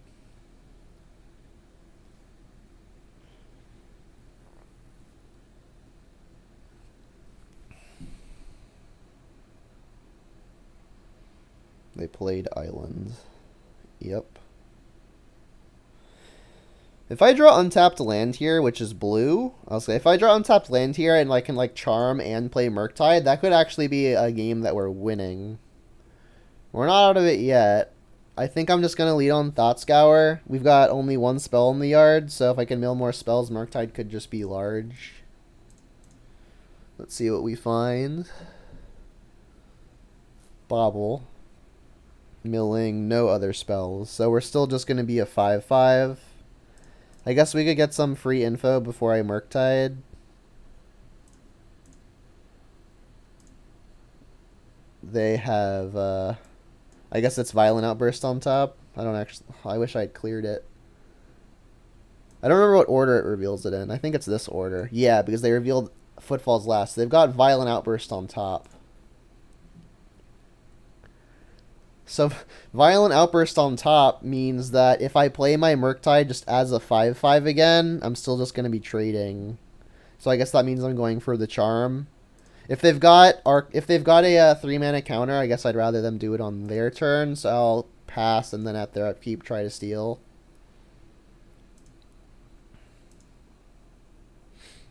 They played Islands. Yep. If I draw untapped land here, which is blue, I'll say if I draw untapped land here and I can like charm and play Murktide, that could actually be a game that we're winning. We're not out of it yet. I think I'm just going to lead on Thought Scour. We've got only 1 spell in the yard, so if I can mill more spells, Murktide could just be large. Let's see what we find. Bobble. Milling, no other spells. So we're still just going to be a 5/5. I guess we could get some free info before I Murktide. They have, I guess it's Violent Outburst on top. I wish I had cleared it. I don't remember what order it reveals it in. I think it's this order. Yeah, because they revealed Footfalls last. They've got Violent Outburst on top. So, Violent Outburst on top means that if I play my Murktide just as a 5/5 again, I'm still just going to be trading. So I guess that means I'm going for the Charm. If they've got a 3-mana counter, I guess I'd rather them do it on their turn, so I'll pass and then at their upkeep try to steal.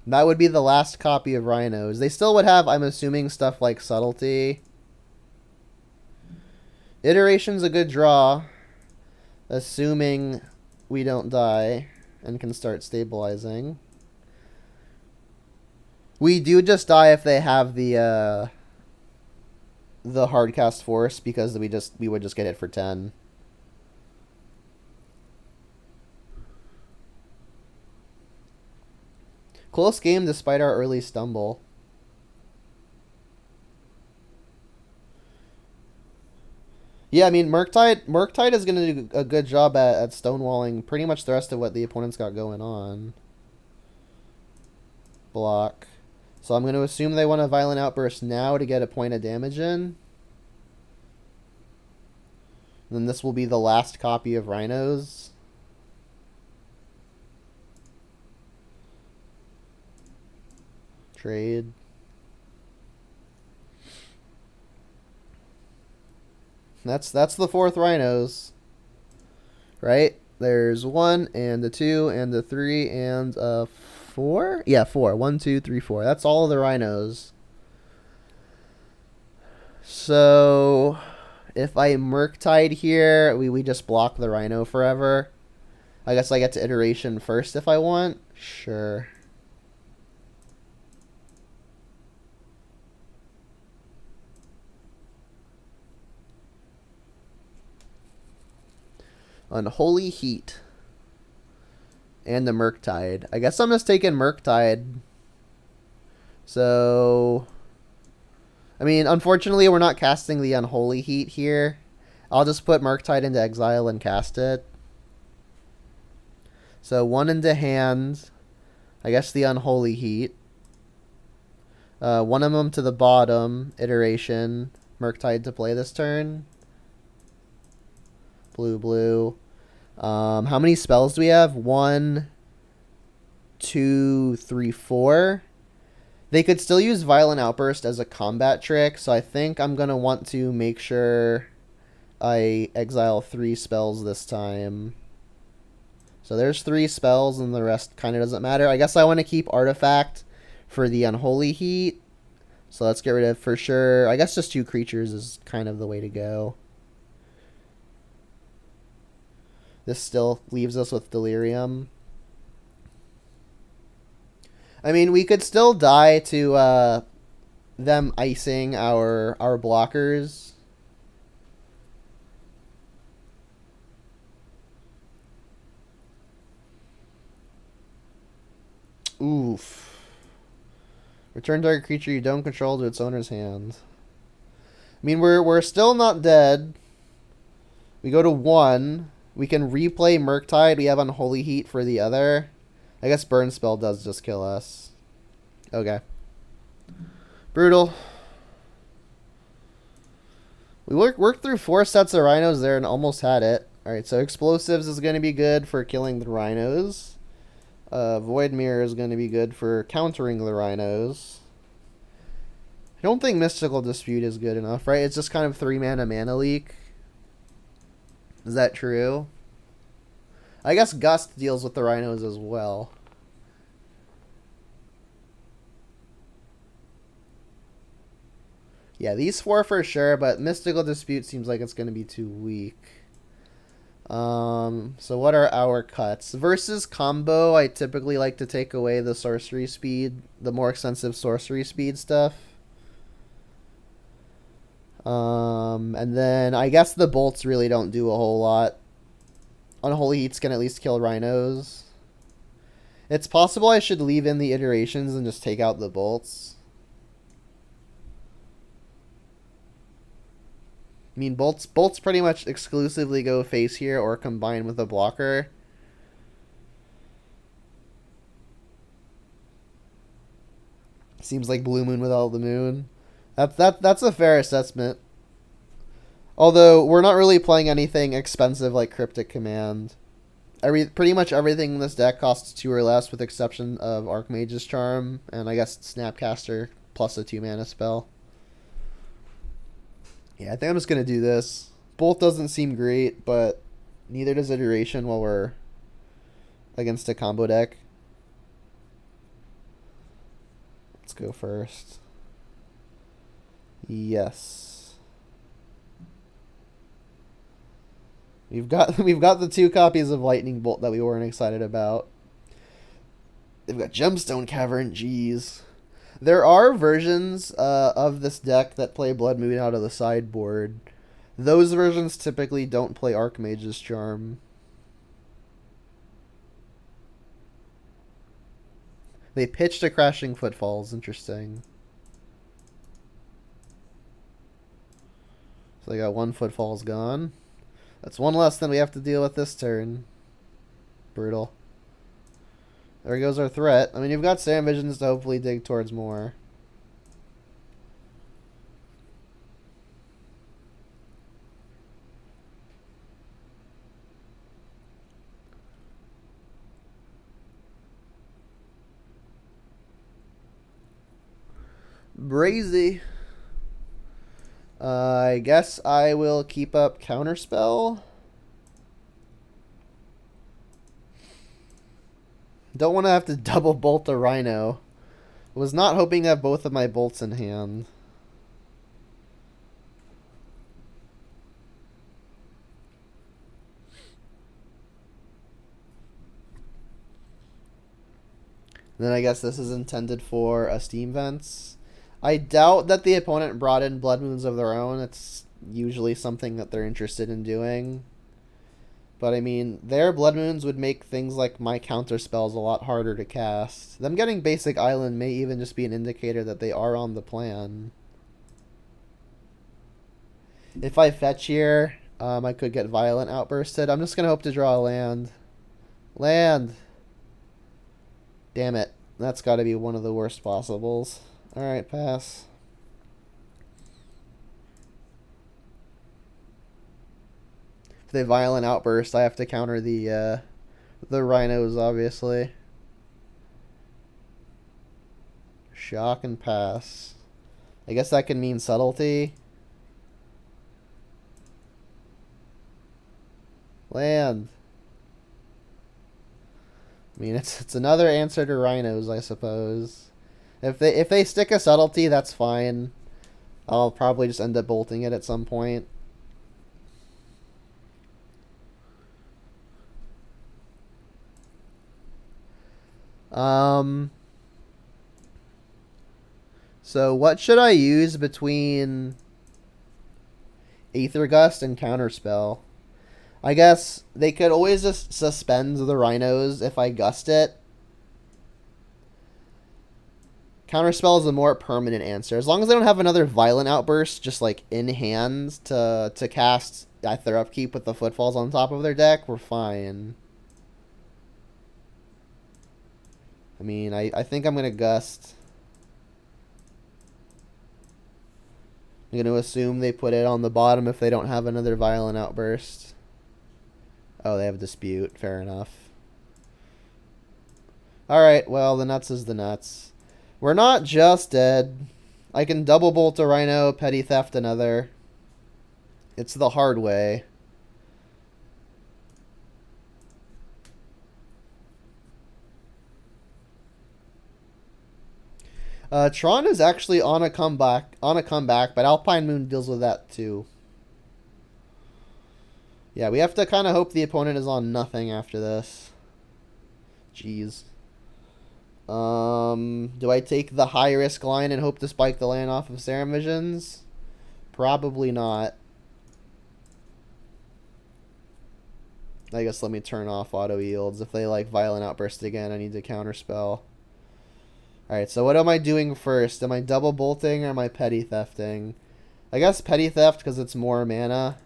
That would be the last copy of Rhinos. They still would have, I'm assuming, stuff like Subtlety. Iteration's a good draw, assuming we don't die and can start stabilizing. We do just die if they have the hardcast force, because we would just get hit for 10. Close game despite our early stumble. Yeah, I mean, Murktide is going to do a good job at stonewalling pretty much the rest of what the opponent's got going on. Block. So I'm going to assume they want a Violent Outburst now to get a point of damage in. And then this will be the last copy of Rhinos. trade. That's the 4th Rhinos. Right? There's 1 and a 2 and a 3 and a 4? Yeah, 4. 1, 2, 3, 4. That's all of the Rhinos. So if I Murktide here, we just block the Rhino forever. I guess I get to iteration first if I want. Sure. Unholy Heat. And the Murktide. I guess I'm just taking Murktide. So, I mean, unfortunately, we're not casting the Unholy Heat here. I'll just put Murktide into exile and cast it. So 1 into hand. I guess the Unholy Heat. 1 of them to the bottom. Iteration. Murktide to play this turn. Blue, blue. How many spells do we have? 1, 2, 3, 4. They could still use Violent Outburst as a combat trick, so I think I'm going to want to make sure I exile 3 spells this time. So there's 3 spells, and the rest kind of doesn't matter. I guess I want to keep Artifact for the Unholy Heat. So let's get rid of, for sure, I guess just 2 creatures is kind of the way to go. This still leaves us with Delirium. I mean, we could still die to them icing our blockers. Oof. Return target creature you don't control to its owner's hand. I mean, we're still not dead. We go to 1. We can replay Murktide. We have Unholy Heat for the other. I guess Burn Spell does just kill us. Okay. Brutal. We worked through 4 sets of Rhinos there and almost had it. Alright, so Explosives is going to be good for killing the Rhinos. Void Mirror is going to be good for countering the Rhinos. I don't think Mystical Dispute is good enough, right? It's just kind of 3 mana leak. Is that true? I guess Gust deals with the Rhinos as well. Yeah, these 4 for sure, but Mystical Dispute seems like it's going to be too weak. So what are our cuts? Versus combo, I typically like to take away the sorcery speed, the more expensive sorcery speed stuff. And then I guess the bolts really don't do a whole lot. Unholy Heats can at least kill Rhinos. It's possible I should leave in the iterations and just take out the bolts. I mean, bolts pretty much exclusively go face here or combine with a blocker. Seems like Blue Moon without the moon. That's a fair assessment. Although we're not really playing anything expensive like Cryptic Command. Pretty much everything in this deck costs 2 or less, with exception of Archmage's Charm and I guess Snapcaster plus a 2 mana spell. Yeah, I think I'm just gonna do this. Bolt doesn't seem great, but neither does Iteration while we're against a combo deck. Let's go first. Yes. We've got the 2 copies of Lightning Bolt that we weren't excited about. They've got Gemstone Cavern, jeez. There are versions of this deck that play Blood Moon out of the sideboard. Those versions typically don't play Archmage's Charm. They pitched a Crashing Footfalls, interesting. So they got 1 Footfalls gone. That's 1 less than we have to deal with this turn. Brutal. There goes our threat. I mean, you've got Sand Visions to hopefully dig towards more. Brazy. I guess I will keep up Counterspell. Don't want to have to double bolt the Rhino. Was not hoping to have both of my bolts in hand. Then I guess this is intended for a Steam Vents. I doubt that the opponent brought in Blood Moons of their own. It's usually something that they're interested in doing. But I mean, their Blood Moons would make things like my counter spells a lot harder to cast. Them getting Basic Island may even just be an indicator that they are on the plan. If I fetch here, I could get Violent Outbursted. I'm just going to hope to draw a land. Land! Damn it. That's got to be one of the worst possibles. Alright, pass. If they Violent Outburst, I have to counter the Rhinos, obviously. Shock and pass. I guess that can mean Subtlety. Land. I mean, it's another answer to Rhinos, I suppose. If they stick a Subtlety, that's fine. I'll probably just end up bolting it at some point. So what should I use between Aether Gust and Counterspell? I guess they could always just suspend the Rhinos if I gust it. Counterspell is a more permanent answer. As long as they don't have another Violent Outburst just like in hand to cast at their upkeep with the Footfalls on top of their deck, we're fine. I mean, I think I'm going to gust. I'm going to assume they put it on the bottom if they don't have another Violent Outburst. Oh, they have Dispute. Fair enough. Alright, well, the nuts is the nuts. We're not just dead. I can double bolt a Rhino, Petty Theft another. It's the hard way. Tron is actually on a comeback, but Alpine Moon deals with that too. Yeah, we have to kind of hope the opponent is on nothing after this. Jeez. Do I take the high risk line and hope to spike the land off of Serum Visions? Probably not. I guess let me turn off auto yields. If they like Violent Outburst again, I need to counterspell. Alright, so what am I doing first? Am I double bolting or am I petty thefting? I guess petty theft because it's more mana.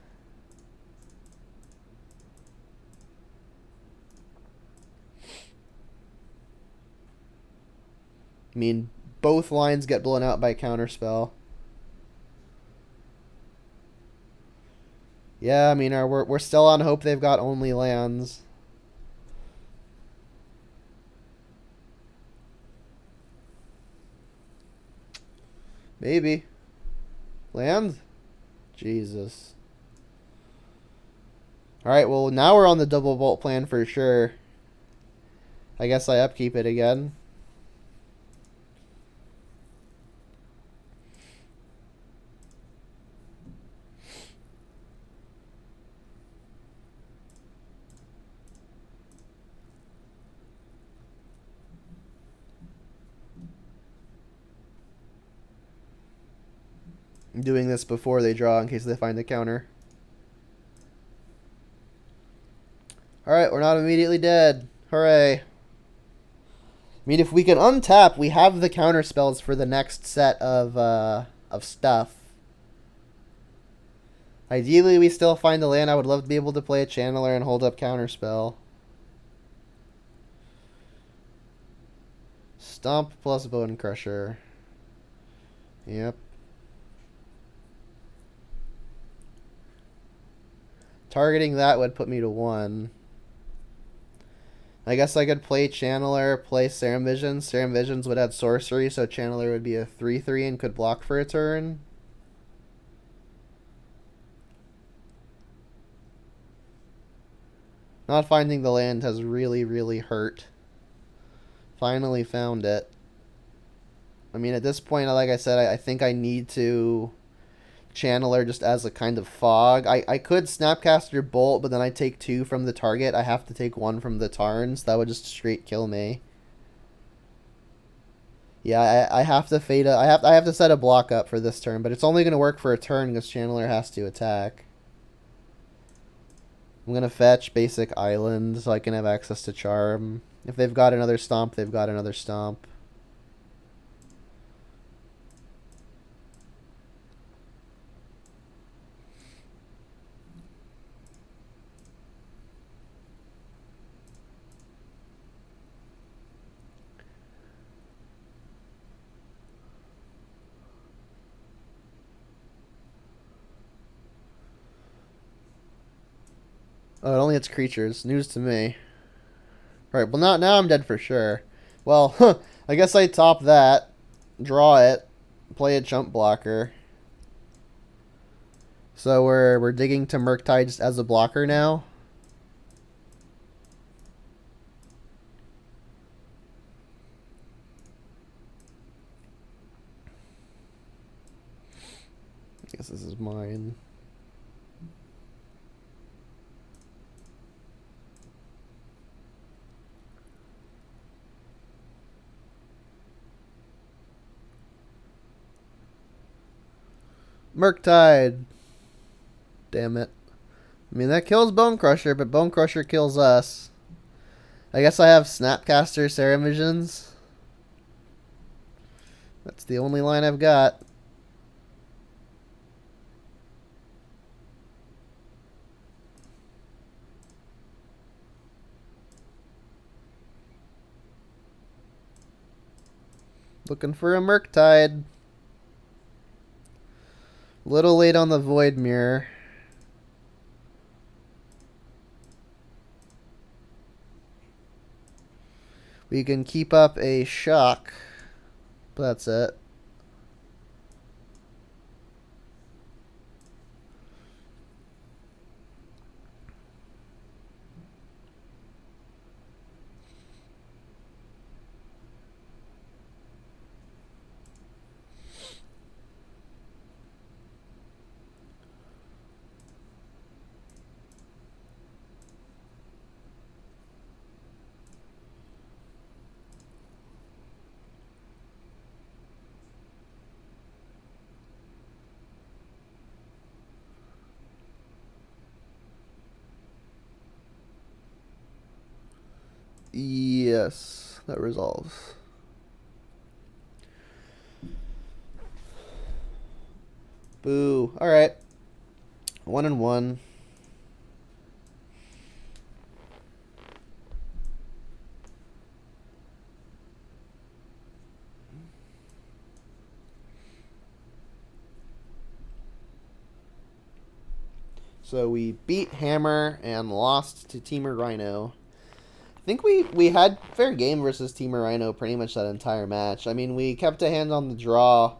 I mean, both lines get blown out by counterspell. Yeah, I mean, we're still on hope they've got only lands. Maybe. Land? Jesus. Alright, well, now we're on the double bolt plan for sure. I guess I upkeep it again. I'm doing this before they draw in case they find a counter. Alright, we're not immediately dead. Hooray. I mean, if we can untap, we have the counter spells for the next set of stuff. Ideally, we still find a land. I would love to be able to play a Channeler and hold up counterspell. Stomp plus Bone Crusher. Yep. Targeting that would put me to 1. I guess I could play Channeler, play Serum Visions. Serum Visions would add sorcery, so Channeler would be a 3/3 and could block for a turn. Not finding the land has really, really hurt. Finally found it. I mean, at this point, like I said, I think I need to Channeler just as a kind of fog. I could Snapcaster Bolt, but then I take 2 from the target. I have to take 1 from the Tarns. That would just straight kill me. Yeah, I have to fade a, I have to set a block up for this turn, but it's only going to work for a turn because Channeler has to attack. I'm going to fetch basic island so I can have access to Charm. If they've got another stomp, they've got another stomp. Oh, it only hits creatures. News to me. Right, well now I'm dead for sure. Well, I guess I top that, draw it, play a jump blocker. So we're digging to Murktide just as a blocker now. I guess this is mine. Murktide. Damn it. I mean, that kills Bone Crusher, but Bone Crusher kills us. I guess I have Snapcaster, Serum Visions. That's the only line I've got. Looking for a Murktide. Little late on the Void Mirror. We can keep up a shock. But that's it. Yes, that resolves. Boo. Alright. 1-1. So we beat Hammer and lost to Temur Rhino. I think we had fair game versus Temur Rhino pretty much that entire match. I mean, we kept a hand on the draw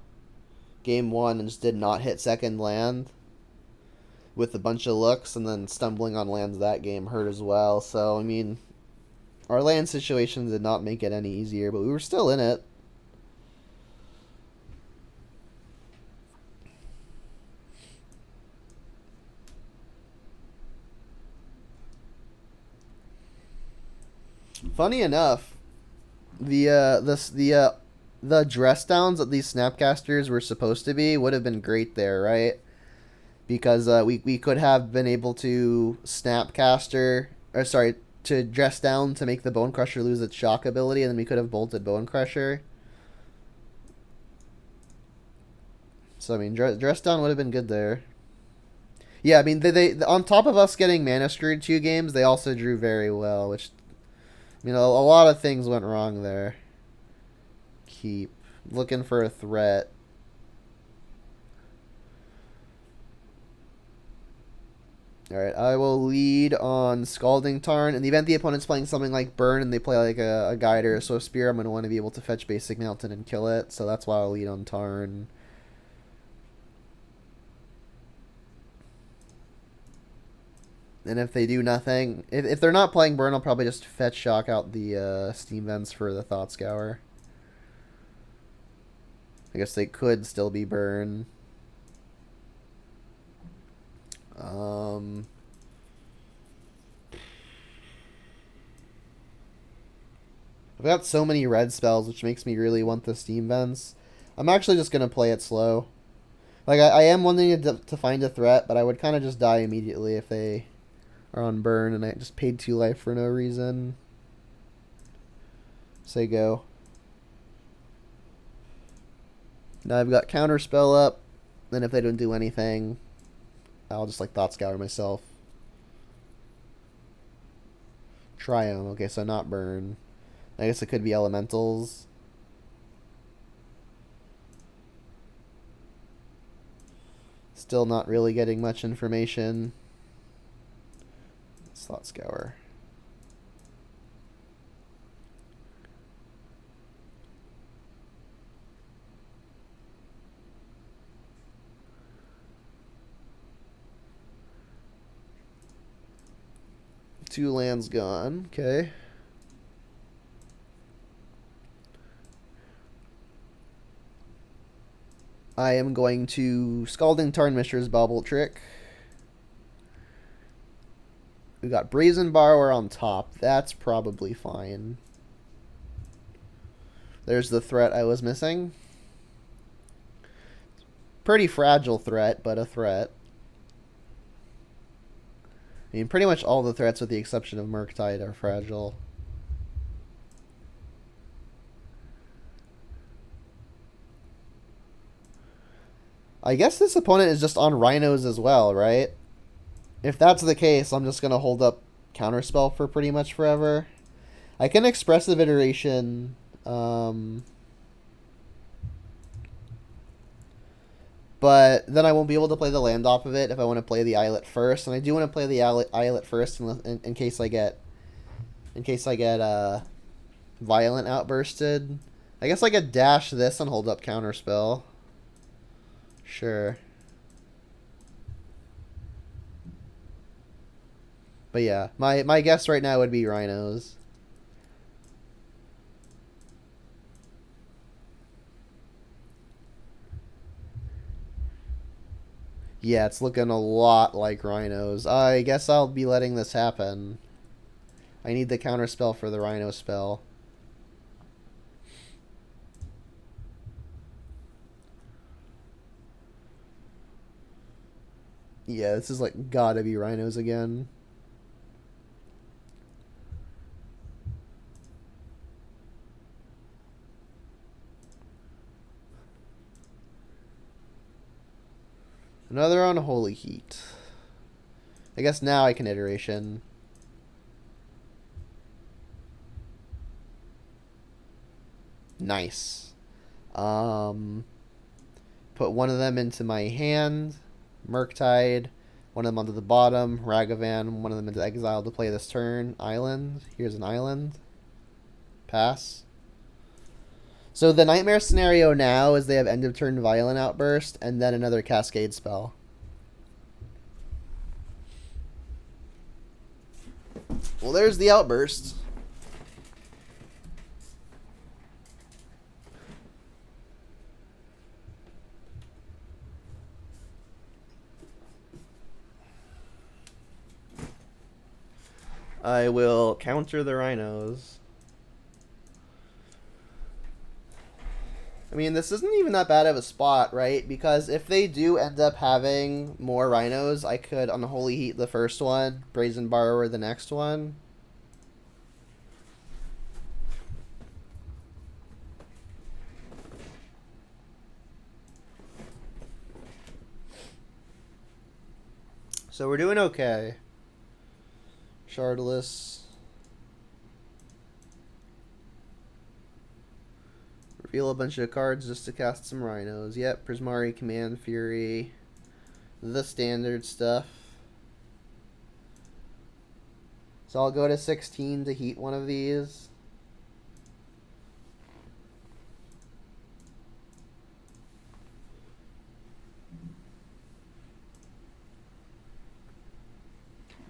game 1 and just did not hit second land with a bunch of looks, and then stumbling on lands that game hurt as well. So, I mean, our land situation did not make it any easier, but we were still in it. Funny enough, the dress downs that these Snapcasters were supposed to be would have been great there, right? Because we could have been able to Snapcaster, or sorry, to dress down to make the Bone Crusher lose its shock ability, and then we could have bolted Bone Crusher. So I mean, dress down would have been good there. Yeah, I mean they on top of us getting mana screwed 2 games, they also drew very well, which, you know, a lot of things went wrong there. Keep looking for a threat. Alright, I will lead on Scalding Tarn. In the event the opponent's playing something like Burn and they play like a Guide or a Swift Spear, I'm going to want to be able to fetch basic Mountain and kill it. So that's why I'll lead on Tarn. And if they do nothing, if they're not playing Burn, I'll probably just fetch Shock out the Steam Vents for the Thought Scour. I guess they could still be Burn. I've got so many red spells, which makes me really want the Steam Vents. I'm actually just going to play it slow. Like, I am wanting to find a threat, but I would kind of just die immediately if they are on Burn, and I just paid 2 life for no reason. Say go. Now I've got Counterspell up, then if they don't do anything, I'll just, like, Thought Scour myself. Triome, okay, so not Burn. I guess it could be Elementals. Still not really getting much information. Thought Scour. Two lands gone. Okay. I am going to Scalding Tarn Mishra's Bubble Trick. We got Brazen Borrower on top. That's probably fine. There's the threat I was missing. Pretty fragile threat, but a threat. I mean, pretty much all the threats with the exception of Murktide are fragile. I guess this opponent is just on Rhinos as well, right? If that's the case, I'm just going to hold up Counterspell for pretty much forever. I can Expressive Iteration. But then I won't be able to play the land off of it if I want to play the Islet first. And I do want to play the Islet first in case I get Violent Outbursted. I guess I could dash this and hold up Counterspell. Sure. But yeah, my guess right now would be Rhinos. Yeah, it's looking a lot like Rhinos. I guess I'll be letting this happen. I need the Counterspell for the Rhino spell. Yeah, this is like gotta be Rhinos again. Another Unholy Heat. I guess now I can Iteration. Nice. Put one of them into my hand. Murktide. One of them onto the bottom. Ragavan. One of them into exile to play this turn. Island. Here's an island. Pass. So the nightmare scenario now is they have end of turn Violent Outburst and then another Cascade spell. Well, there's the Outburst. I will counter the Rhinos. I mean, this isn't even that bad of a spot, right? Because if they do end up having more Rhinos, I could Unholy Heat the first one, Brazen Borrower the next one. So we're doing okay. Shardless. Reveal a bunch of cards just to cast some Rhinos. Yep, Prismari, Command Fury. The standard stuff. So I'll go to 16 to heat one of these.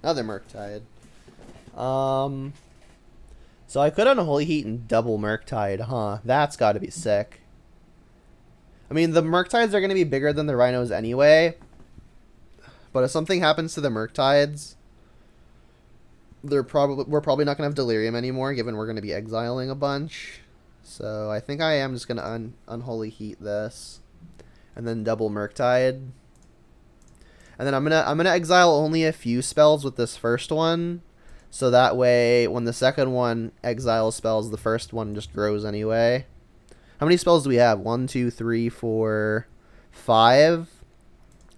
Another Murktide. So I could Unholy Heat and double Murktide, huh? That's got to be sick. I mean, the Murktides are going to be bigger than the Rhinos anyway. But if something happens to the Murktides, we're probably not going to have Delirium anymore, given we're going to be exiling a bunch. So I think I am just going to Unholy Heat this, and then double Murktide. And then I'm gonna exile only a few spells with this first one, so that way when the second one exiles spells, the first one just grows anyway. How many spells do we have? 1, 2, 3, 4, 5.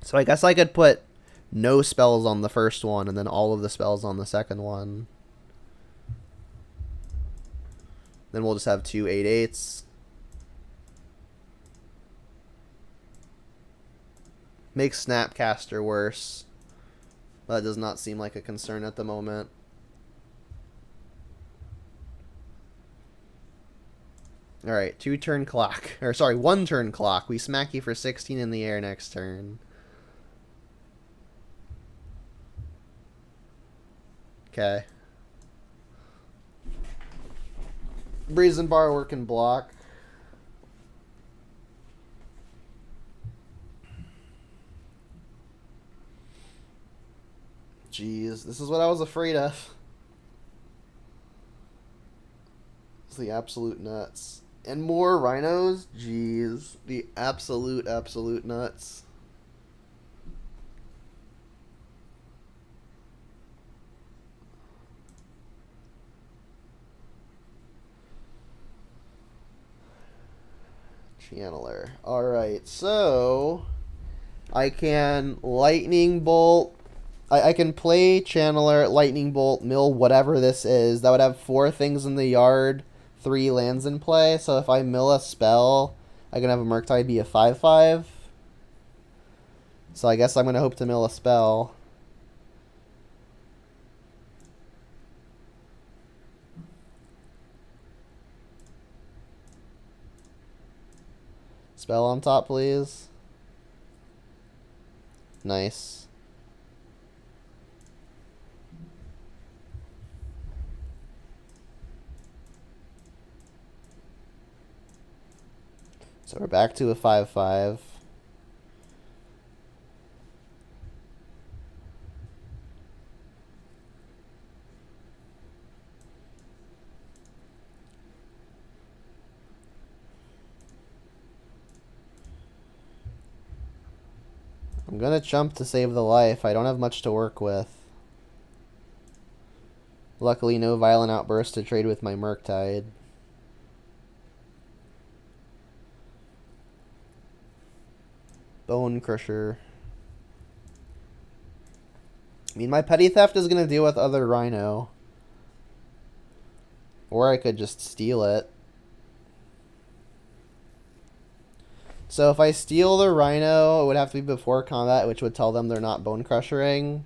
So I guess I could put no spells on the first one and then all of the spells on the second one. Then we'll just have 2 8/8s. Makes Snapcaster worse. But that does not seem like a concern at the moment. Alright, 2 turn clock. Or sorry, 1 turn clock. We smack you for 16 in the air next turn. Okay. Brazen Borrower can block. Jeez, this is what I was afraid of. It's the absolute nuts. And more Rhinos? Jeez. The absolute nuts. Channeler. Alright, so I can Lightning Bolt. I can play Channeler, Lightning Bolt, Mill, whatever this is. That would have 4 things in the yard, 3 lands in play. So if I mill a spell, I can have a Murktide be a 5/5. So I guess I'm going to hope to mill a spell. Spell on top, please. Nice. So we're back to a 5/5. I'm gonna jump to save the life. I don't have much to work with. Luckily, no Violent Outburst to trade with my Murktide. Bone Crusher. I mean, my Petty Theft is gonna deal with other Rhino. Or I could just steal it. So if I steal the Rhino, it would have to be before combat, which would tell them they're not Bone Crushering.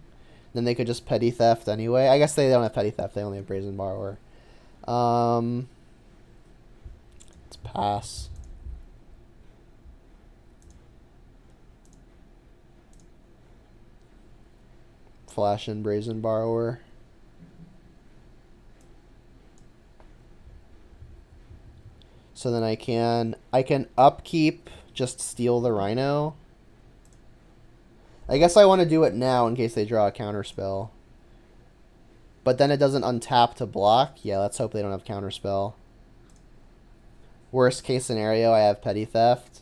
Then they could just Petty Theft anyway. I guess they don't have Petty Theft, they only have Brazen Borrower. Let's pass. Flash in Brazen Borrower. So then I can upkeep, just steal the Rhino. I guess I want to do it now in case they draw a counterspell. But then it doesn't untap to block. Yeah, let's hope they don't have counterspell. Worst case scenario, I have Petty Theft.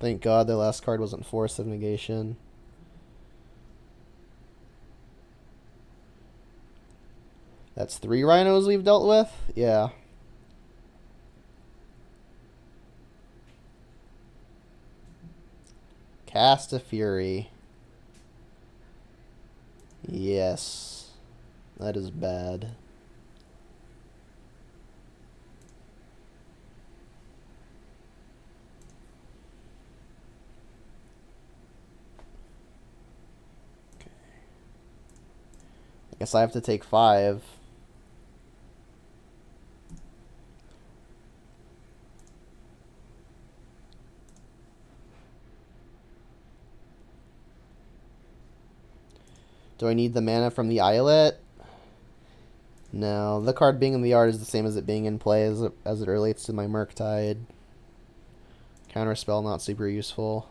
Thank God their last card wasn't Force of Negation. That's 3 Rhinos we've dealt with? Yeah. Cast a Fury. Yes. That is bad. Okay. I guess I have to take 5. Do I need the mana from the islet? No. The card being in the yard is the same as it being in play as it relates to my Murktide. Counterspell not super useful.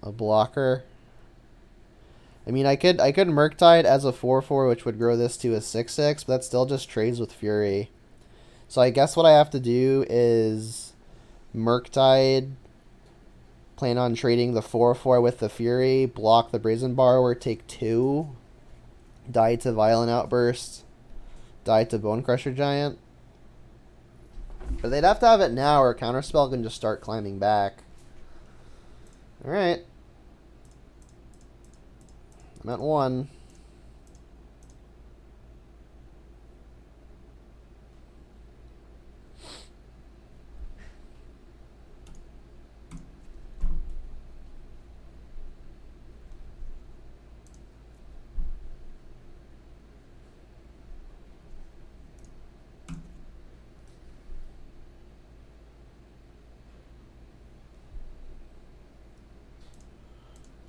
A blocker. I mean, I could Murktide as a 4/4, which would grow this to a 6/6, but that still just trades with Fury. So I guess what I have to do is Murktide, plan on trading the 4/4 with the Fury, block the Brazen Borrower, take 2, die to Violent Outburst, die to Bone Crusher Giant. But they'd have to have it now, or Counterspell can just start climbing back. Alright. I'm at 1.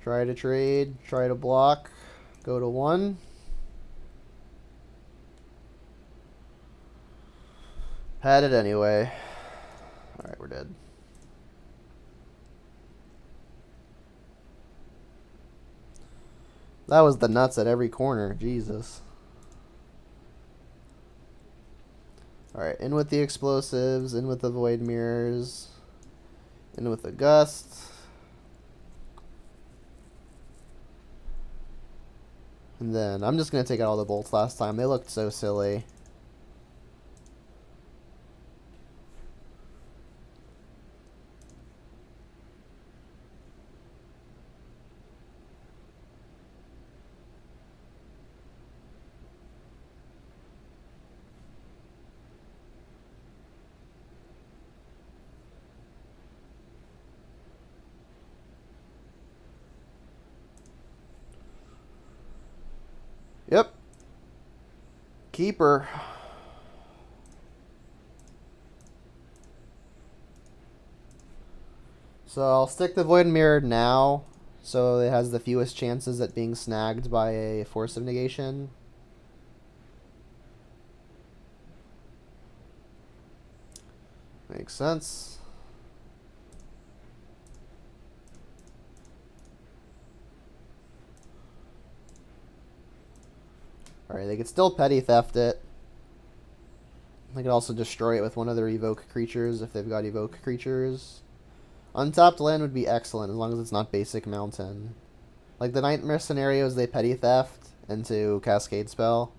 Try to trade, try to block, go to 1. Had it anyway. Alright, we're dead. That was the nuts at every corner. Jesus. Alright, in with the explosives, in with the void mirrors, in with the gust. And then I'm just going to take out all the bolts last time. They looked so silly. Yep. Keeper. So I'll stick the Void Mirror now, so it has the fewest chances at being snagged by a Force of Negation. Makes sense. Alright, they could still petty theft it. They could also destroy it with one of their evoke creatures if they've got evoke creatures. Untapped land would be excellent as long as it's not basic mountain. Like the nightmare scenarios, they petty theft into Cascade Spell.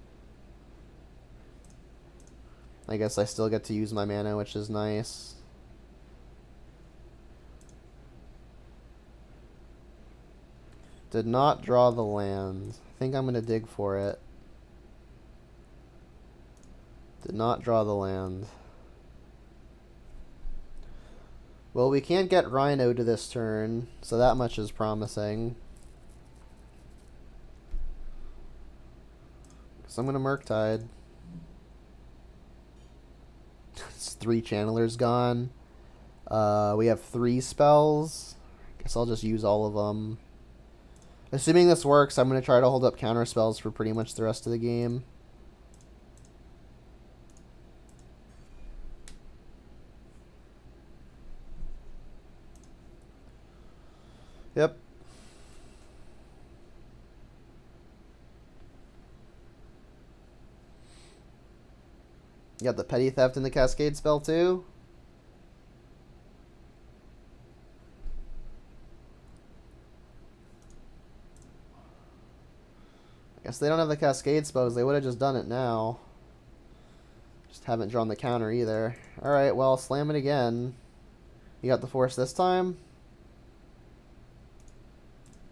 I guess I still get to use my mana, which is nice. Did not draw the land. I think I'm going to dig for it. Did not draw the land. Well, we can't get Rhino to this turn, so that much is promising. So I'm going to Murktide. It's 3 channelers gone. We have 3 spells. Guess I'll just use all of them. Assuming this works, I'm going to try to hold up counter spells for pretty much the rest of the game. Yep. You got the petty theft and the cascade spell too? I guess they don't have the cascade spells. They would have just done it now. Just haven't drawn the counter either. Alright, well, slam it again. You got the force this time?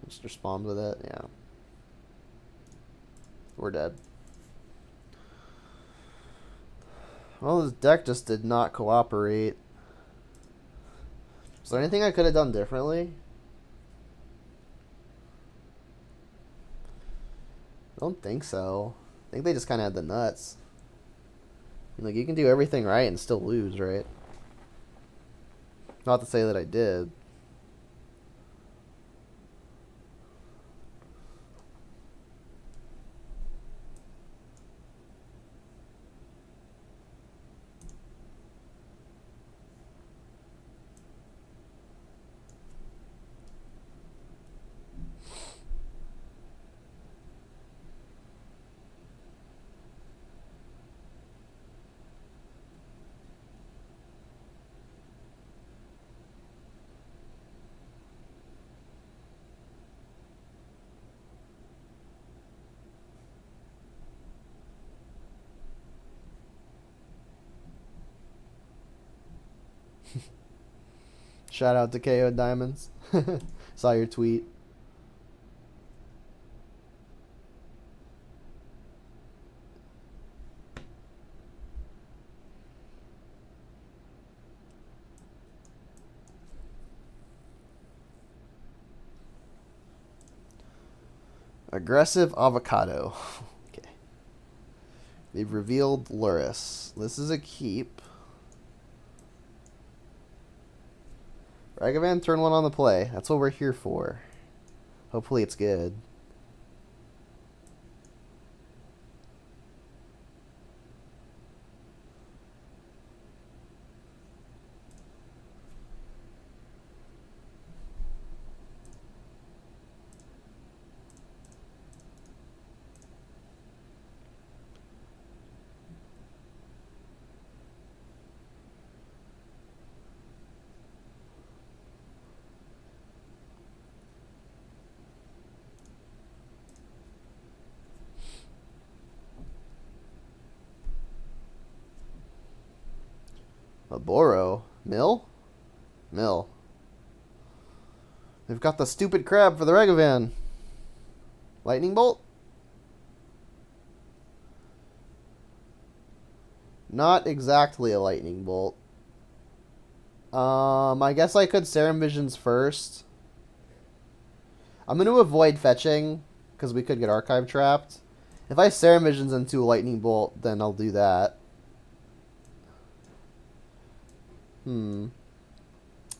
Just respond with it, yeah. We're dead. Well, this deck just did not cooperate. Is there anything I could have done differently? I don't think so. I think they just kind of had the nuts. Like, you can do everything right and still lose, right? Not to say that I did. Shout out to KO Diamonds. Saw your tweet. Aggressive avocado. Okay. They've revealed Lurrus. This is a keep. Ragavan, turn 1 on the play. That's what we're here for. Hopefully it's good. A Boro? Mill? Mill. They've got the stupid crab for the Ragavan. Lightning Bolt? Not exactly a Lightning Bolt. I guess I could Serum Visions first. I'm going to avoid fetching, because we could get Archive trapped. If I Serum Visions into a Lightning Bolt, then I'll do that.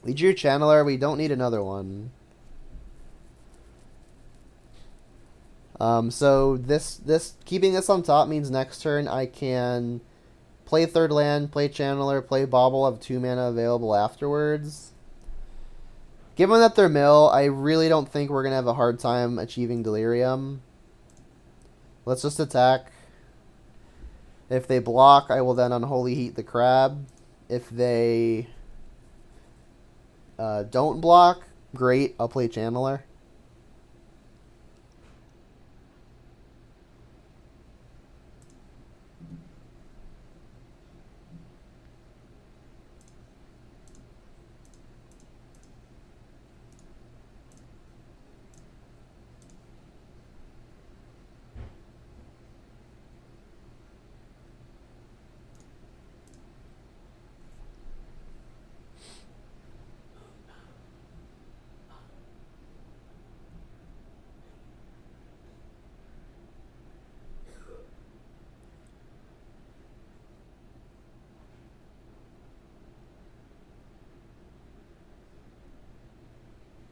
Legier Channeler, we don't need another one. So this keeping this on top means next turn I can play third land, play Channeler, play Bauble, have 2 mana available afterwards. Given that they're mill, I really don't think we're going to have a hard time achieving Delirium. Let's just attack. If they block, I will then Unholy Heat the Crab. If they don't block, great, I'll play Channeler.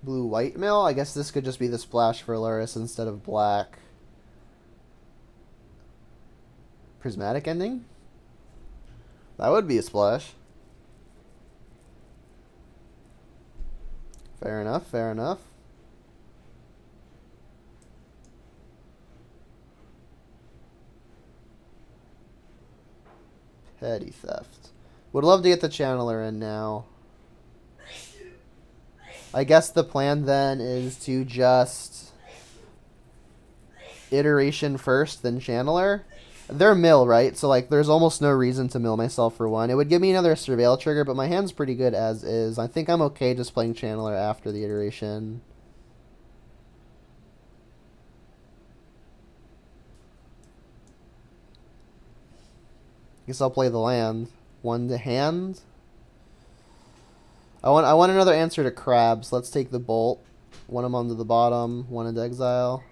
Blue-white mill? I guess this could just be the splash for Lurrus instead of black. Prismatic ending? That would be a splash. Fair enough, fair enough. Petty theft. Would love to get the Channeler in now. I guess the plan then is to just iteration first, then Channeler. They're mill, right? So like, there's almost no reason to mill myself for 1. It would give me another Surveil trigger, but my hand's pretty good as is. I think I'm okay just playing Channeler after the iteration. Guess I'll play the land. One to hand. I want another answer to crabs. Let's take the bolt. One of them onto the bottom. One into exile.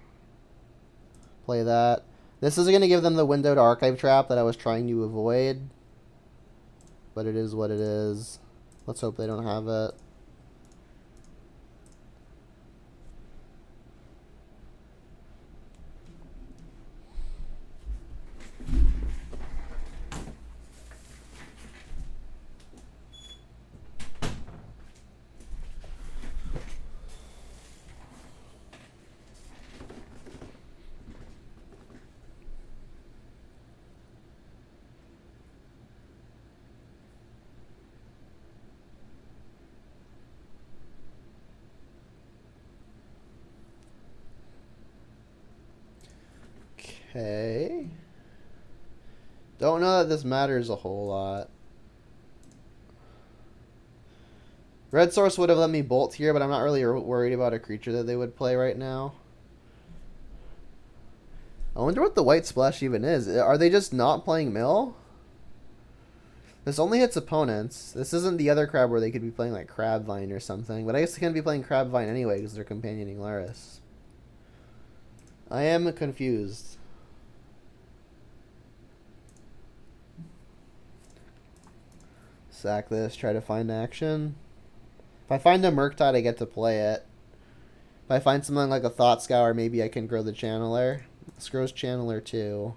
Play that. This is going to give them the window to archive trap that I was trying to avoid. But it is what it is. Let's hope they don't have it. Okay. Don't know that this matters a whole lot. Red source would have let me bolt here, but I'm not really worried about a creature that they would play right now. I wonder what the white splash even is. Are they just not playing mill? This only hits opponents. This isn't the other crab where they could be playing like Crabvine or something. But I guess they can't be playing Crabvine anyway because they're companioning Lurrus. I am confused. Sack this, try to find action. If I find a Murktide, I get to play it. If I find something like a Thought Scour, maybe I can grow the Channeler. This grows Channeler too.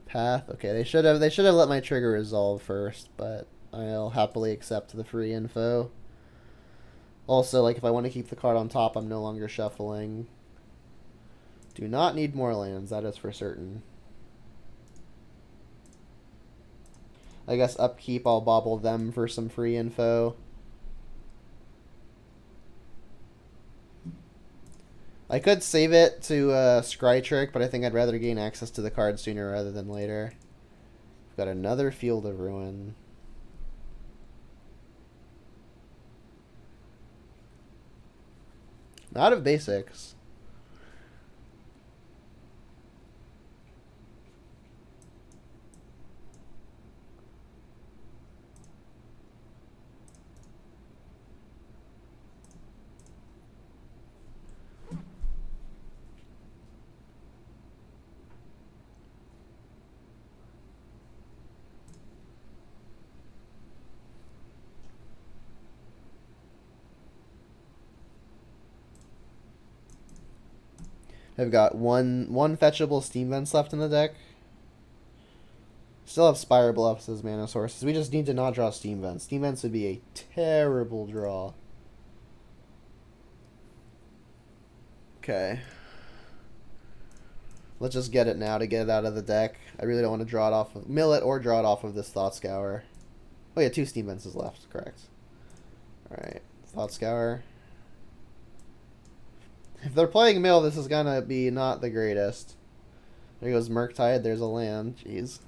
Path. Okay, they should have let my trigger resolve first, but I'll happily accept the free info. Also, like if I want to keep the card on top, I'm no longer shuffling. Do not need more lands, that is for certain. I guess upkeep, I'll bobble them for some free info. I could save it to Scry Trick, but I think I'd rather gain access to the card sooner rather than later. We've got another Field of Ruin. Out of basics. I've got one fetchable Steam Vents left in the deck. Still have Spire Bluffs as mana sources. We just need to not draw Steam Vents. Steam Vents would be a terrible draw. Okay. Let's just get it now to get it out of the deck. I really don't want to draw it off of mill it or draw it off of this Thought Scour. Oh yeah, 2 Steam Vents is left, correct. Alright. Thought Scour. If they're playing mill, this is gonna be not the greatest. There goes Murktide, there's a land. Jeez.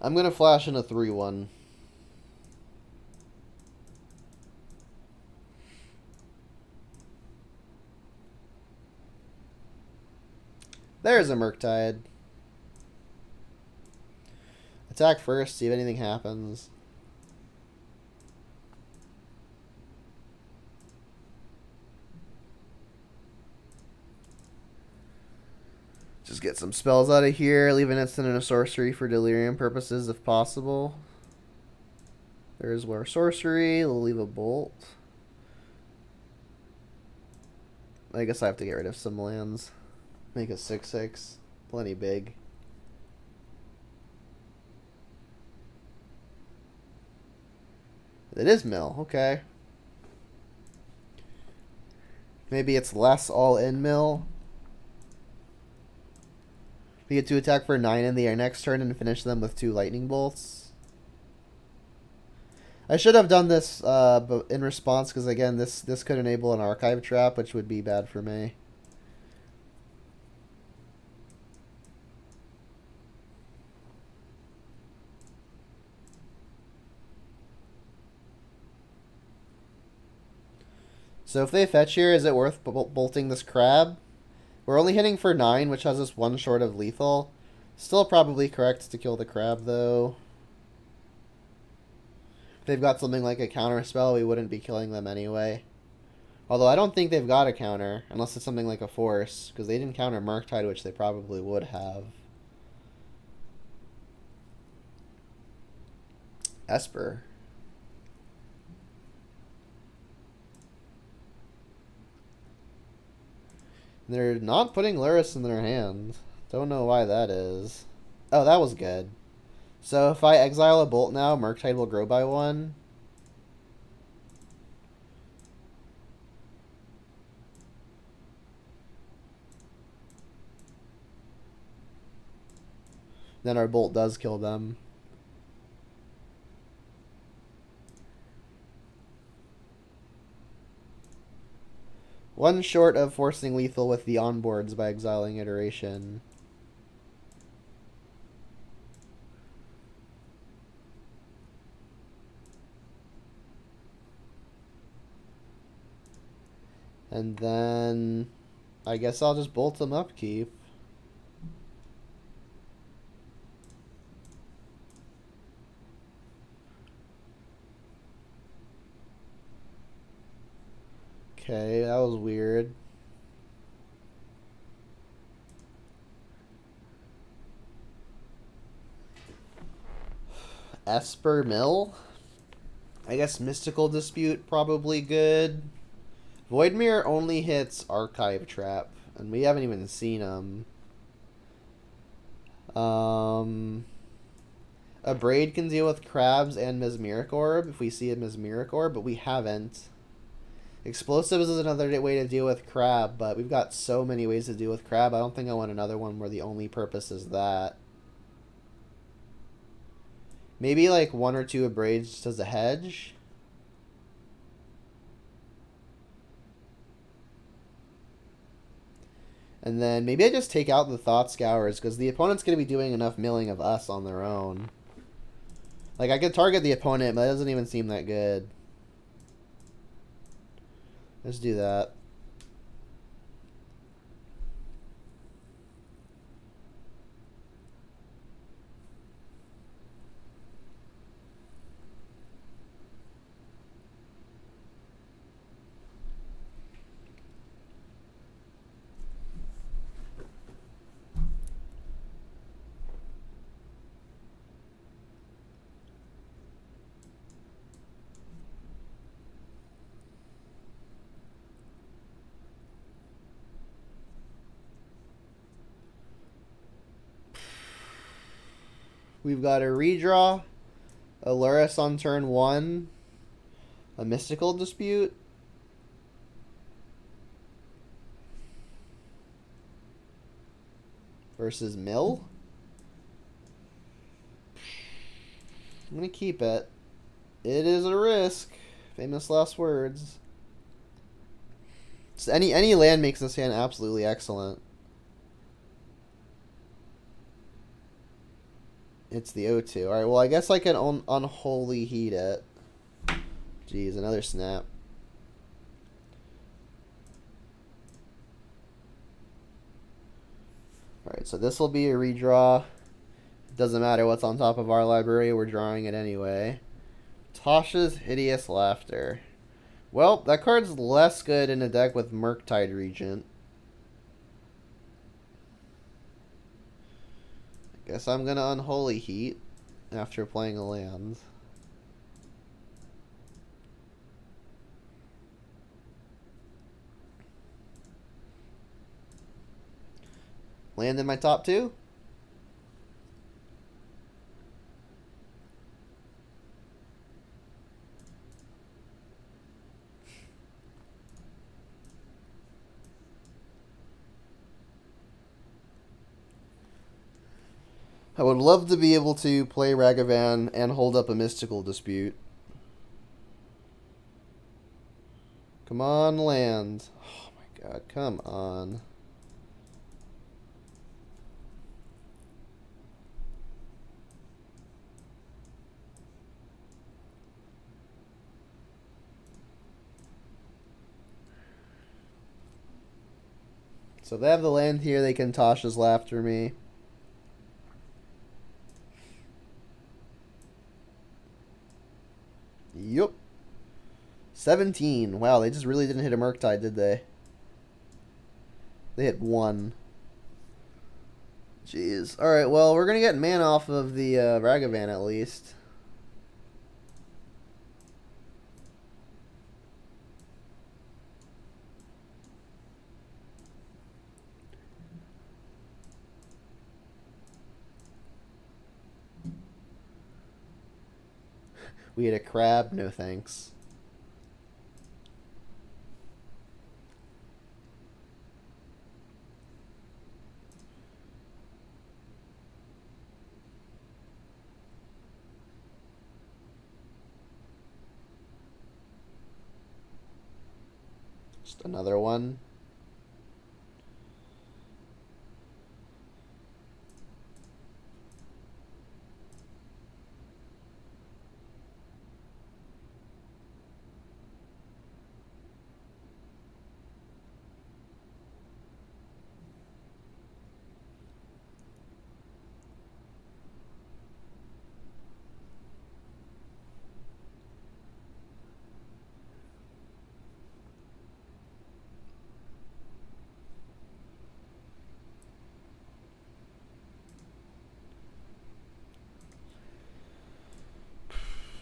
I'm gonna flash in a 3-1. There's a Murktide. Attack first, see if anything happens. Just get some spells out of here. Leave an instant and a sorcery for delirium purposes if possible. There's where sorcery. We'll leave a bolt. I guess I have to get rid of some lands. Make a 6/6. Plenty big. It is mill. Okay. Maybe it's less all-in mill. We get to attack for 9 in the air next turn and finish them with 2 lightning bolts. I should have done this but in response, because again, this could enable an archive trap, which would be bad for me. So if they fetch here, is it worth bolting this crab? We're only hitting for 9, which has us 1 short of lethal. Still probably correct to kill the crab, though. If they've got something like a counter spell, we wouldn't be killing them anyway. Although I don't think they've got a counter, unless it's something like a force, because they didn't counter Murktide, which they probably would have. Esper. They're not putting Lurrus in their hand. Don't know why that is. Oh, that was good. So if I exile a bolt now, Murktide will grow by 1. Then our bolt does kill them. One short of forcing lethal with the onboards by exiling Iteration. And then I guess I'll just bolt them upkeep. Okay, that was weird. Esper Mill? I guess Mystical Dispute probably good. Voidmere only hits Archive Trap, and we haven't even seen him. A Braid can deal with Crabs and Mesmeric Orb if we see a Mesmeric Orb, but we haven't. Explosives is another way to deal with Crab, but we've got so many ways to deal with Crab. I don't think I want another one where the only purpose is that. Maybe like 1 or 2 Abrades just as a hedge. And then maybe I just take out the Thought Scours, because the opponent's going to be doing enough milling of us on their own. Like, I could target the opponent, but it doesn't even seem that good. Let's do that. We've got a redraw, a Lurrus on turn 1, a Mystical Dispute, versus Mill. I'm going to keep it. It is a risk. Famous last words. So any land makes this hand absolutely excellent. It's the O2. Alright, well, I guess I can unholy heat it. Jeez, another snap. Alright, so this will be a redraw. It doesn't matter what's on top of our library, we're drawing it anyway. Tasha's Hideous Laughter. Well, that card's less good in a deck with Murktide Regent. Guess I'm gonna Unholy Heat after playing a land. Land in my top 2? I would love to be able to play Ragavan and hold up a Mystical Dispute. Come on, land. Oh my god, come on. So if they have the land here, they can Tasha's Laughter me. Yup. 17. Wow, they just really didn't hit a Murktide, did they? They hit 1. Jeez. Alright, well, we're going to get mana off of the Ragavan at least. We had a crab? No thanks. Just another one.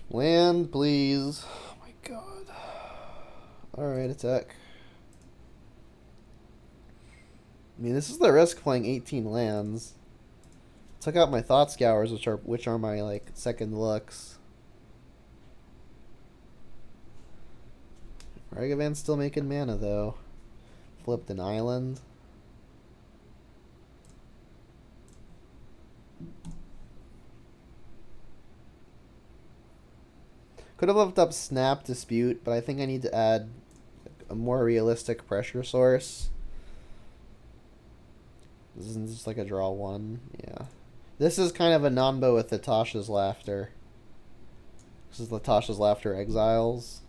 Land, please. Oh my god. Alright, attack. I mean, this is the risk playing 18 lands. Took out my Thought Scours, which are my like second looks. Ragavan's still making mana though. Flipped an island. Could have left up Snap Dispute, but I think I need to add a more realistic pressure source. This isn't just like a draw 1. Yeah. This is kind of a non-bo with the Tasha's Laughter. This is the Tasha's Laughter Exiles.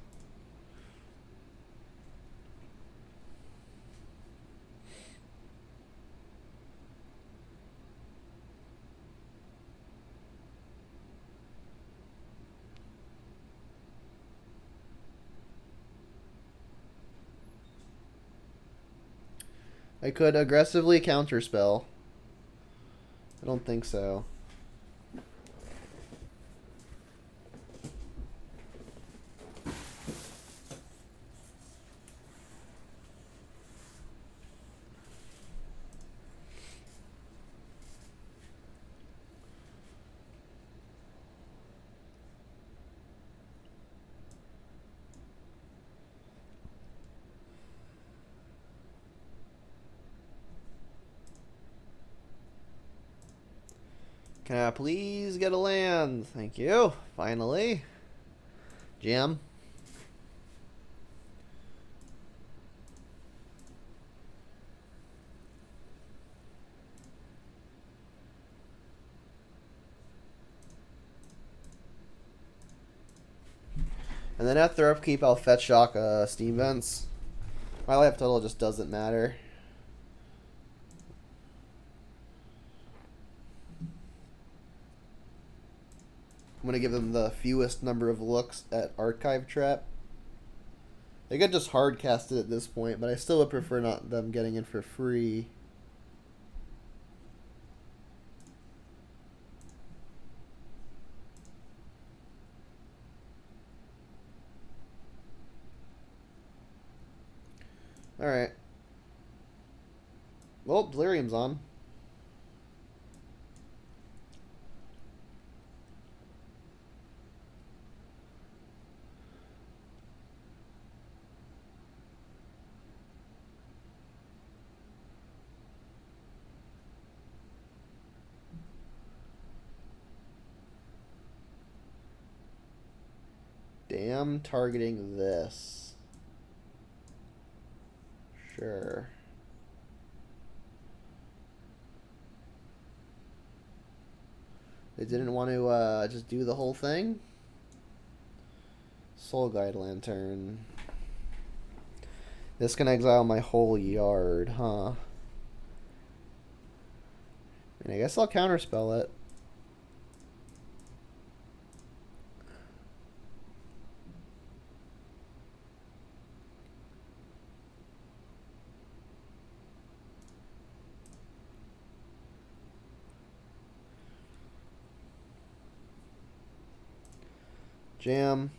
I could aggressively counterspell. I don't think so. Can I please get a land? Thank you. Finally. Jam. And then after upkeep, I'll fetch shock Steam Vents. My life total just doesn't matter. I'm going to give them the fewest number of looks at Archive Trap. They could just hard cast it at this point, but I still would prefer not them getting it for free. Alright. Well, Delirium's on. Damn, targeting this. Sure. They didn't want to just do the whole thing? Soul Guide Lantern. This can exile my whole yard, huh? And I guess I'll counterspell it. Jam.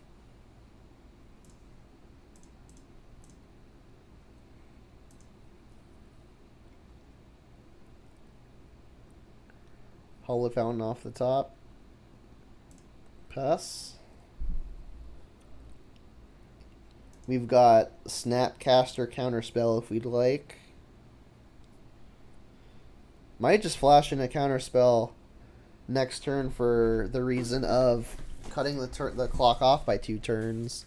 Hollow Fountain off the top. Pass. We've got Snapcaster Counterspell if we'd like. Might just flash in a Counterspell next turn for the reason of cutting the clock off by 2 turns.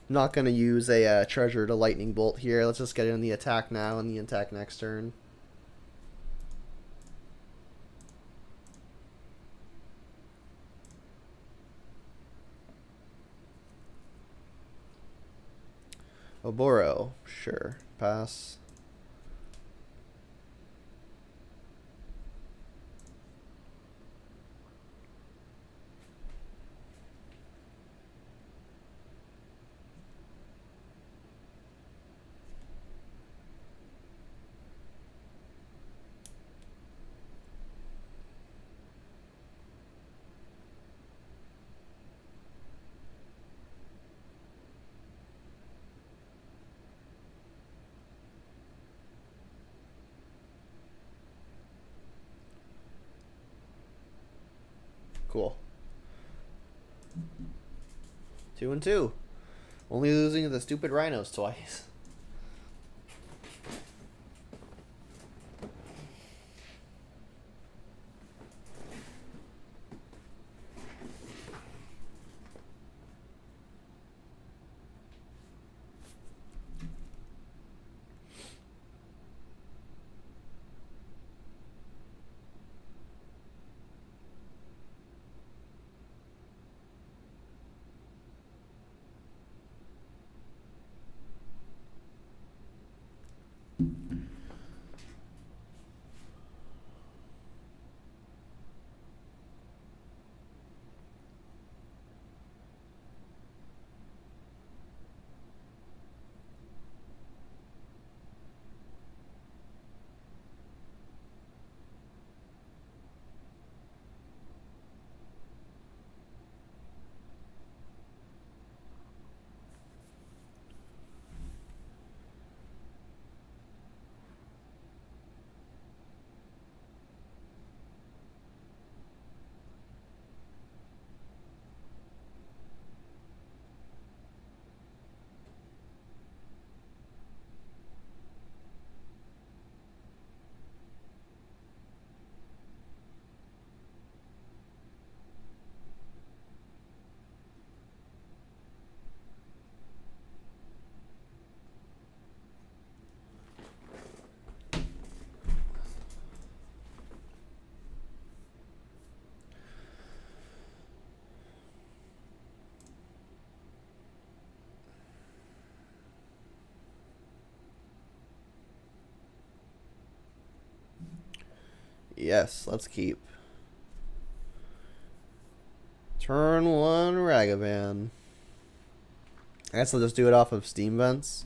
Not going to use a treasure to lightning bolt here. Let's just get in the attack now and the attack next turn. Oboro, sure. Pass. Cool. 2 and 2. Only losing to the stupid Rhinos twice. Yes, let's keep. Turn 1 Ragavan. I guess I'll just do it off of Steam Vents.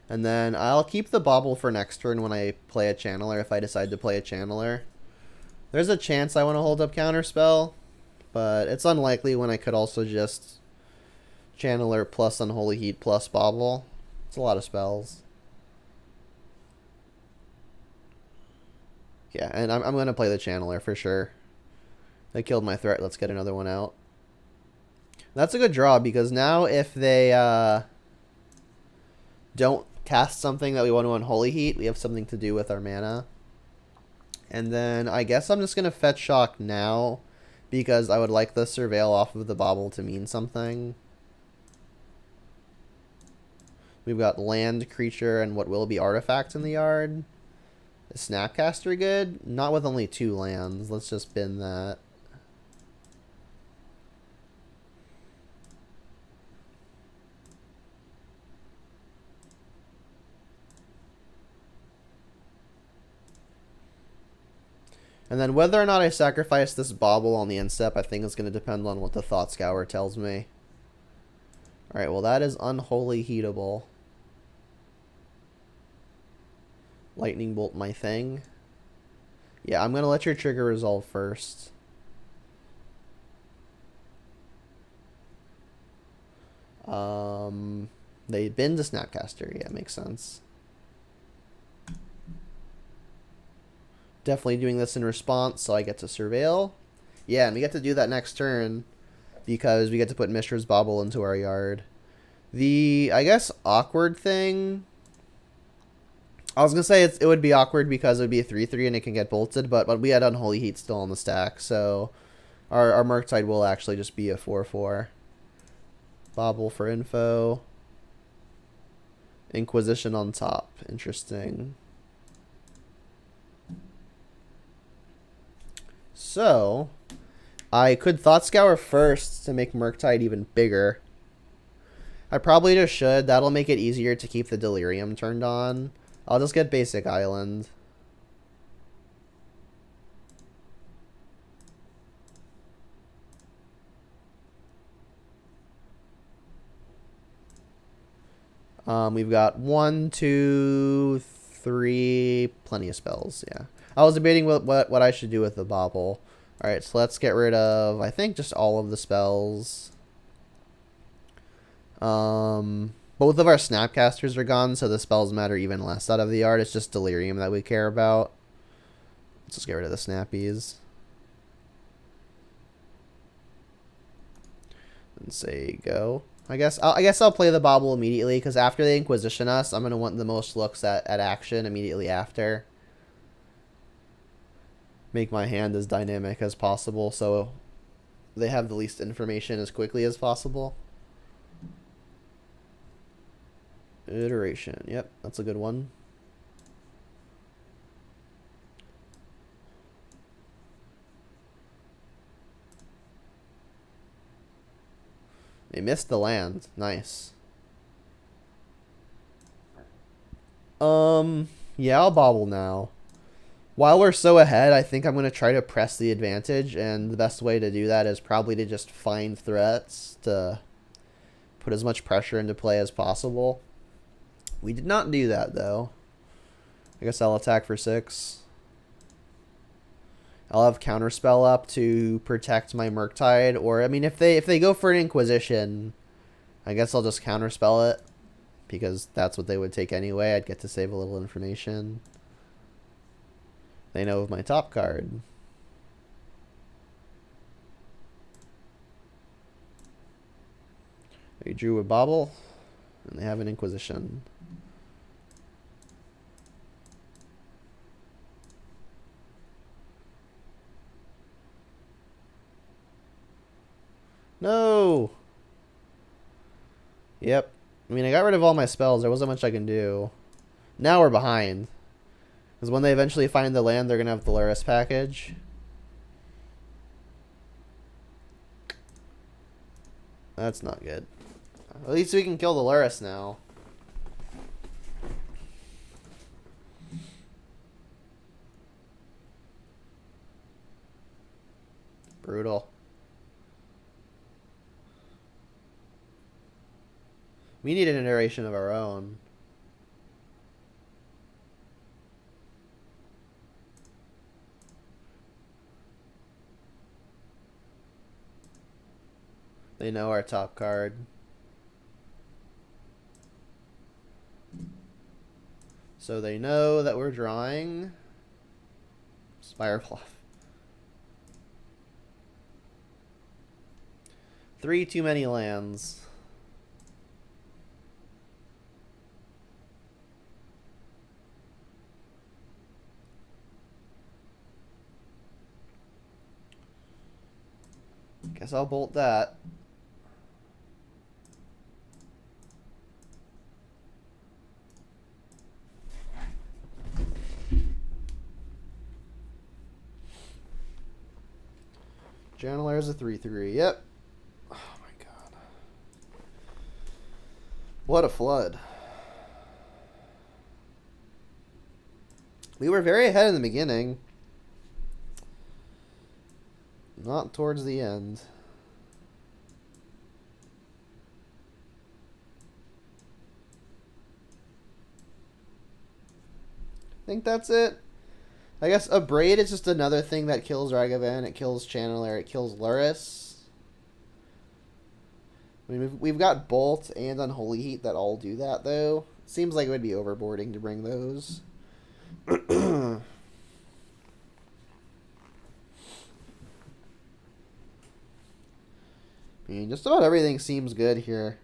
And then I'll keep the Bauble for next turn when I play a Channeler, if I decide to play a Channeler. There's a chance I want to hold up Counterspell, but it's unlikely when I could also just Channeler plus Unholy Heat plus Bauble. It's a lot of spells. Yeah, and I'm going to play the Channeler for sure. They killed my threat. Let's get another one out. That's a good draw because now if they don't cast something that we want to Unholy Heat, we have something to do with our mana. And then I guess I'm just going to fetch Shock now because I would like the Surveil off of the Bobble to mean something. We've got land, creature, and what will be artifact in the yard. Is Snapcaster good? Not with only 2 lands. Let's just bin that. And then whether or not I sacrifice this Bobble on the end step, I think is going to depend on what the Thought Scour tells me. Alright, well that is Unholy Heatable. Lightning Bolt my thing. Yeah, I'm going to let your trigger resolve first. They bin to Snapcaster. Yeah, makes sense. Definitely doing this in response, so I get to Surveil. Yeah, and we get to do that next turn because we get to put Mishra's Bobble into our yard. The, I guess, awkward thing... I was going to say it would be awkward because it would be a 3-3 and it can get bolted, but we had Unholy Heat still on the stack, so our Murktide will actually just be a 4-4. Bobble for info. Inquisition on top. Interesting. So, I could Thought Scour first to make Murktide even bigger. I probably just should. That'll make it easier to keep the Delirium turned on. I'll just get basic Island. We've got 1, 2, 3, plenty of spells, yeah. I was debating what I should do with the Bobble. Alright, so let's get rid of, I think, just all of the spells. Both of our Snapcasters are gone, so the spells matter even less out of the yard. It's just Delirium that we care about. Let's just get rid of the Snappies. And say go. I guess I'll play the Bobble immediately, because after they Inquisition us, I'm going to want the most looks at action immediately after. Make my hand as dynamic as possible, so they have the least information as quickly as possible. Iteration. Yep, that's a good one. They missed the land. Nice. Yeah, I'll Bobble now. While we're so ahead, I think I'm going to try to press the advantage, and the best way to do that is probably to just find threats to put as much pressure into play as possible. We did not do that, though. I guess I'll attack for 6. I'll have Counterspell up to protect my Murktide, or, I mean, if they go for an Inquisition, I guess I'll just Counterspell it, because that's what they would take anyway. I'd get to save a little information. They know of my top card. They drew a Bobble, and they have an Inquisition. No! Yep. I mean, I got rid of all my spells. There wasn't much I can do. Now we're behind. Because when they eventually find the land, they're going to have the Lurrus package. That's not good. At least we can kill the Lurrus now. Brutal. We need an iteration of our own. They know our top card. So they know that we're drawing. Spire Bluff. 3 too many lands. Guess I'll bolt that. Channeler is a 3/3. Yep. Oh my god. What a flood. We were very ahead in the beginning. Not towards the end. I think that's it. I guess a Braid is just another thing that kills Ragavan. It kills Channeler. It kills Lurrus. I mean, we've got Bolt and Unholy Heat that all do that, though. Seems like it would be overboarding to bring those. I mean, just about everything seems good here.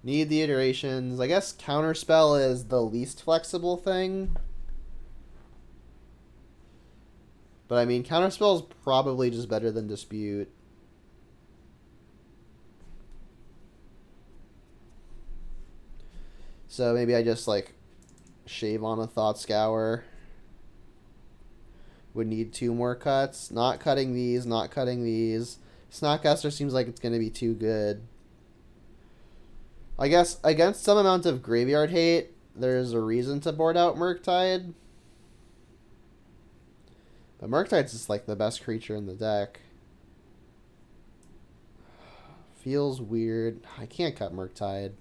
Need the iterations. I guess Counterspell is the least flexible thing. But I mean, Counterspell is probably just better than Dispute. So maybe I just like shave on a Thought Scour. Would need 2 more cuts. Not cutting these, not cutting these. Snotcaster seems like it's going to be too good. I guess against some amount of graveyard hate, there's a reason to board out Murktide. But Murktide's just like the best creature in the deck. Feels weird. I can't cut Murktide.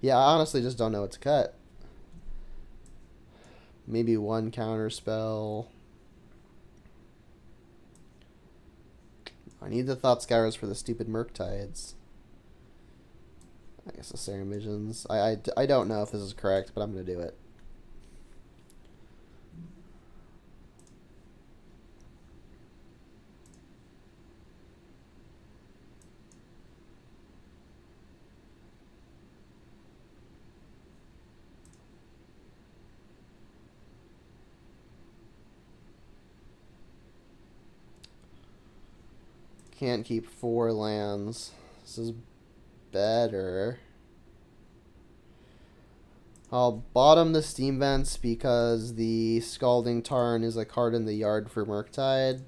Yeah, I honestly just don't know what to cut. Maybe 1 counter spell. I need the Thought Scours for the stupid Murktides. I guess the Serum Visions. I don't know if this is correct, but I'm going to do it. Can't keep 4 lands. This is better. I'll bottom the Steam Vents because the Scalding Tarn is a card in the yard for Murktide.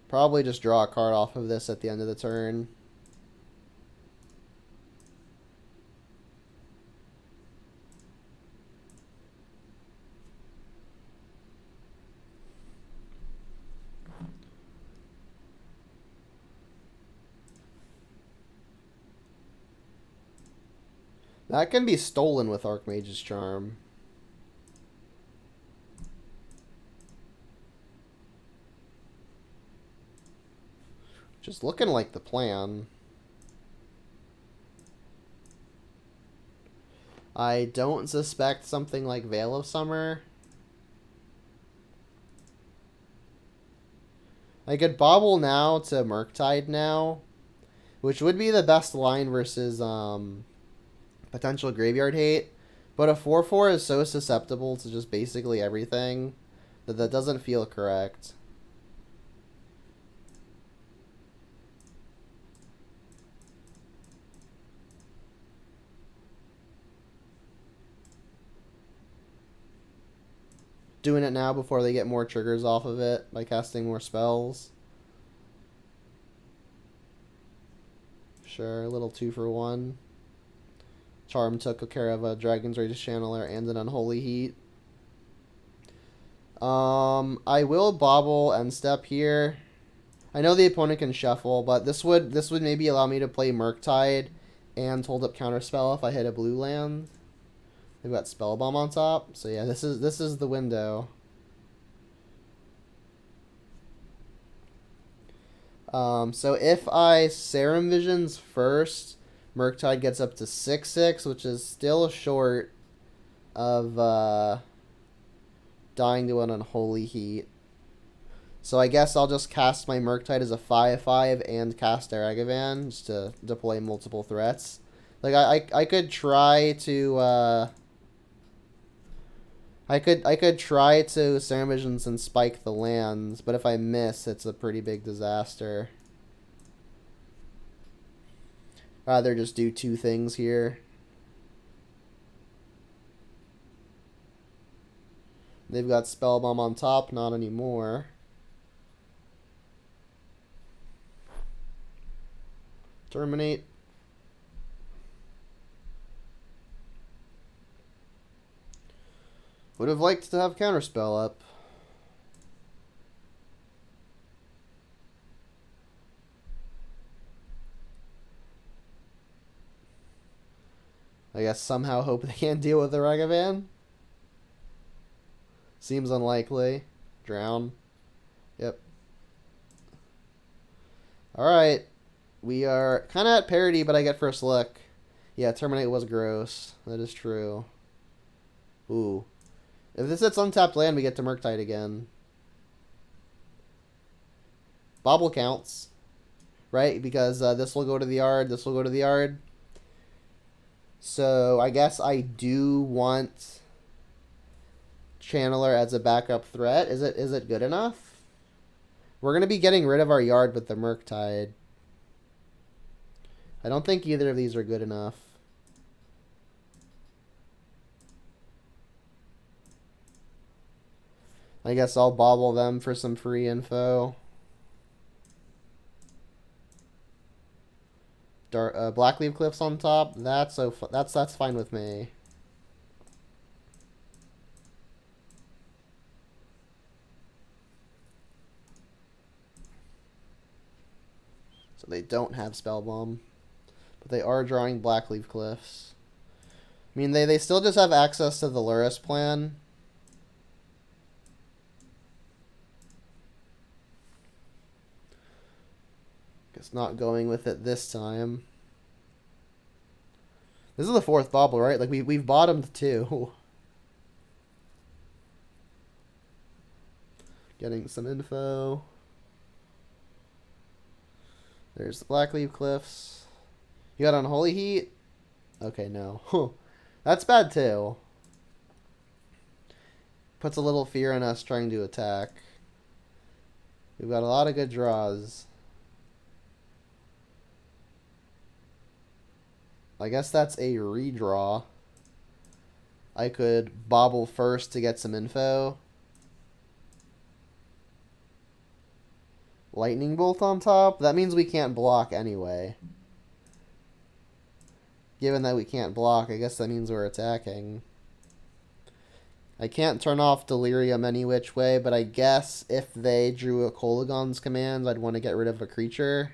Probably just draw a card off of this at the end of the turn. That can be stolen with Archmage's Charm. Just looking like the plan. I don't suspect something like Veil of Summer. I could Bobble now to Murktide now, which would be the best line versus potential Graveyard Hate. But a 4/4 is so susceptible to just basically everything that doesn't feel correct. doing it now before they get more triggers off of it by casting more spells. Sure, a little 2-for-1. Charm took care of a Dragon's Rage Channeler and an Unholy Heat. I will bobble and step here. I know the opponent can shuffle, but this would maybe allow me to play Murktide and hold up Counterspell if I hit a blue land. They've got Spellbomb on top, so yeah, this is the window. So if I Serum Visions first, Murktide gets up to 6/6, which is still short of dying to an Unholy Heat. So I guess I'll just cast my Murktide as a 5/5 and cast Aragavan just to deploy multiple threats. Like I could try to I could try to Serum Visions and spike the lands, but if I miss, it's a pretty big disaster. Rather just do two things here. They've got Spellbomb on top, not anymore. Terminate. Would have liked to have Counterspell up. I guess somehow hope they can't deal with the Ragavan. Seems unlikely. Drown. Yep. Alright. We are kind of at parity, but I get first look. Yeah, Terminate was gross. That is true. Ooh. If this hits untapped land, we get to Murktide again. Bobble counts. Right? Because this will go to the yard, this will go to the yard. So I guess I do want Channeler as a backup threat. Is it good enough? We're going to be getting rid of our yard with the Murktide. I don't think either of these are good enough. I guess I'll bobble them for some free info. Blackleaf Cliffs on top. That's fine with me. So they don't have Spellbomb, but they are drawing Blackleaf Cliffs. I mean, they still just have access to the Lurrus plan. Guess not going with it this time. This is the fourth bobble, right? Like we've bottomed two. Getting some info. There's the Blackleaf Cliffs. You got Unholy Heat? Okay, no. That's bad too. Puts a little fear in us trying to attack. We've got a lot of good draws. I guess that's a redraw. I could bobble first to get some info. Lightning Bolt on top? That means we can't block anyway. Given that we can't block, I guess that means we're attacking. I can't turn off Delirium any which way, but I guess if they drew a Kolaghan's command, I'd want to get rid of a creature.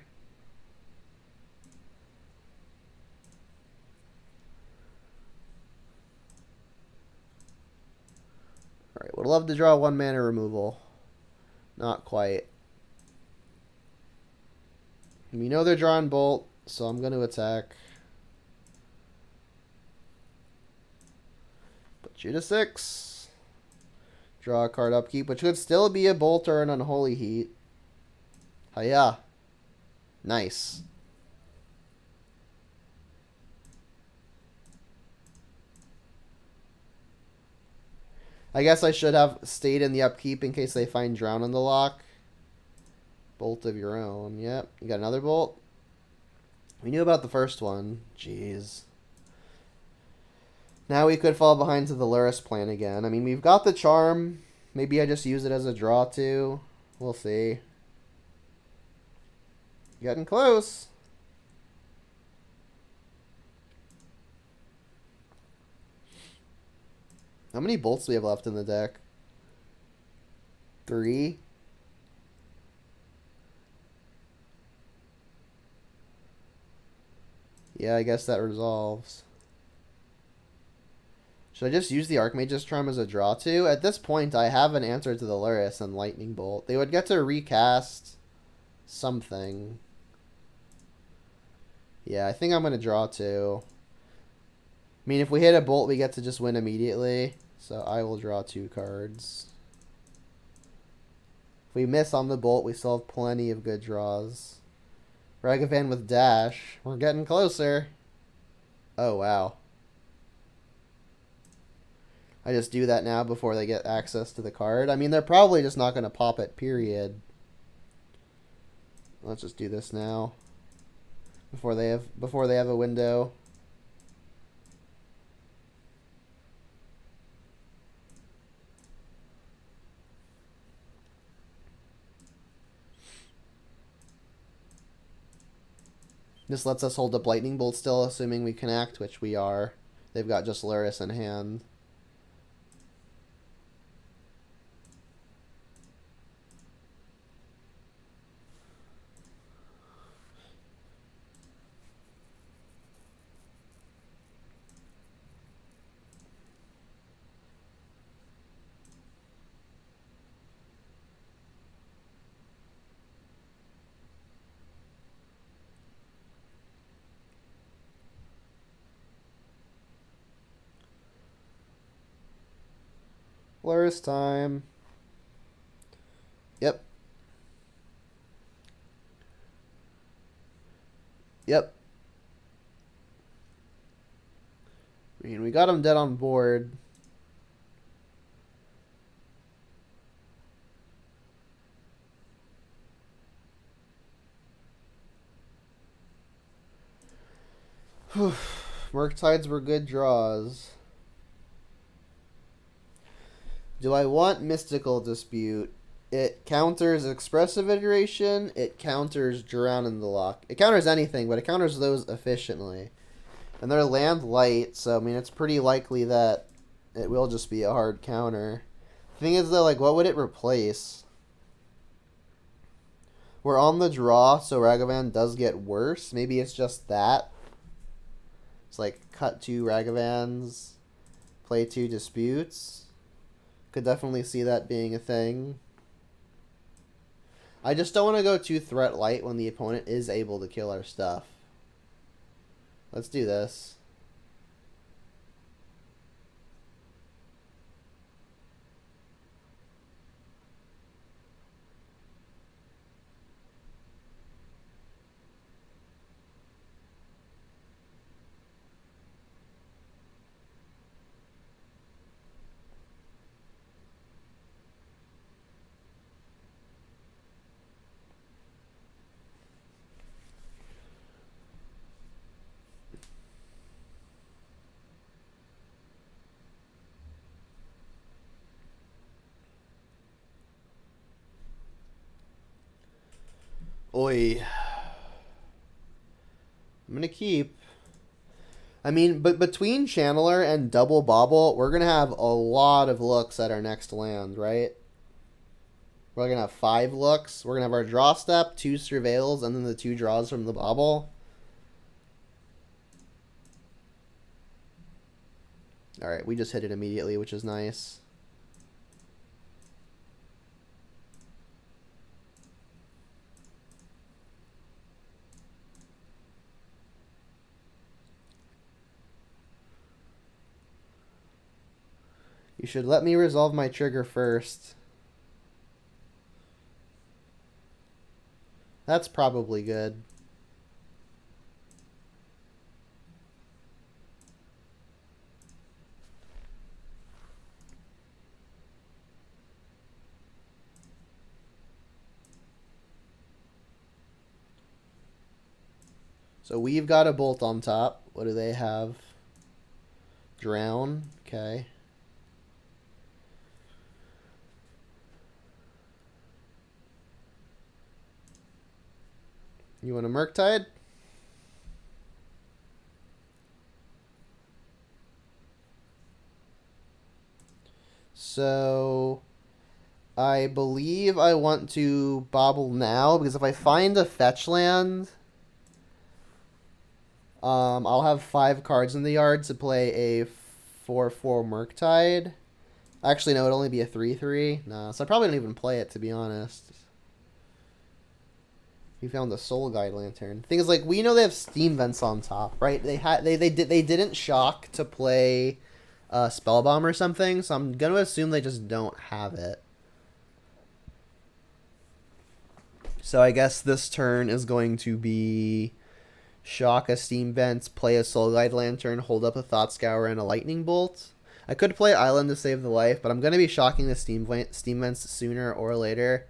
Alright, would love to draw 1 mana removal. Not quite. We know they're drawing Bolt, so I'm going to attack. Put you to 6. Draw a card upkeep, which could still be a Bolt or an Unholy Heat. Hiya. Nice. I guess I should have stayed in the upkeep in case they find Drown in the lock. Bolt of your own. Yep. You got another bolt? We knew about the first one. Jeez. Now we could fall behind to the Lurrus plan again. I mean, we've got the charm. Maybe I just use it as a draw too. We'll see. Getting close. How many bolts do we have left in the deck? 3. Yeah, I guess that resolves. Should I just use the Archmage's Charm as a draw too? At this point, I have an answer to the Lurrus and Lightning Bolt. They would get to recast something. Yeah, I think I'm going to draw too. I mean, if we hit a bolt, we get to just win immediately. So I will draw 2 cards. If we miss on the bolt, we still have plenty of good draws. Ragavan with dash. We're getting closer. Oh, wow. I just do that now before they get access to the card. I mean, they're probably just not going to pop it, period. Let's just do this now. Before they have a window. This lets us hold up Lightning Bolt still, assuming we can act, which we are. They've got just Lurrus in hand. Lurrus time. Yep. Yep. I mean, we got him dead on board. Murktides were good draws. Do I want Mystical Dispute? It counters Expressive Iteration. It counters Drown in the Lock. It counters anything, but it counters those efficiently. And they're land light, so I mean it's pretty likely that it will just be a hard counter. The thing is though, like, what would it replace? We're on the draw, so Ragavan does get worse. Maybe it's just that. It's like cut 2 Ragavans, play 2 Disputes. Could definitely see that being a thing. I just don't want to go too threat light when the opponent is able to kill our stuff. Let's do this. Oi. I'm going to keep. I mean, but between Channeler and Double Bobble, we're going to have a lot of looks at our next land, right? We're going to have 5 looks. We're going to have our draw step, 2 surveils, and then the 2 draws from the Bobble. Alright, we just hit it immediately, which is nice. You should let me resolve my trigger first. That's probably good. So we've got a bolt on top. What do they have? Drown. Okay. You want a Murktide? So I believe I want to bobble now, because if I find a fetch land, I'll have 5 cards in the yard to play a 4/4 Murktide. Actually, no, it'd only be a 3/3. No, so I probably don't even play it, to be honest. We found the Soul Guide Lantern. Thing is, like, we know they have steam vents on top, right? They didn't shock to play Spell Bomb or something, so I'm gonna assume they just don't have it. So I guess this turn is going to be shock a steam vent, play a Soul Guide Lantern, hold up a Thought Scour, and a Lightning Bolt. I could play Island to save the life, but I'm going to be shocking the steam vents sooner or later.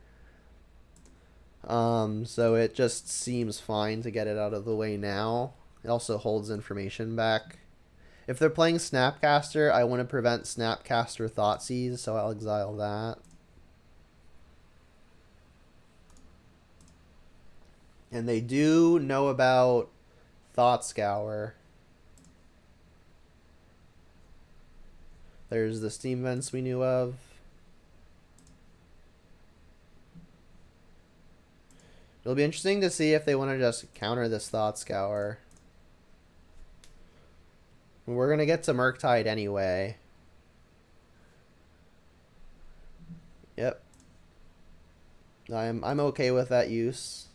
So it just seems fine to get it out of the way now. It also holds information back. If they're playing Snapcaster, I want to prevent Snapcaster Thoughtseize, so I'll exile that. And they do know about Thought Scour. There's the steam vents we knew of. It'll be interesting to see if they want to just counter this Thought Scour. We're going to get to Murktide anyway. Yep. I'm okay with that use.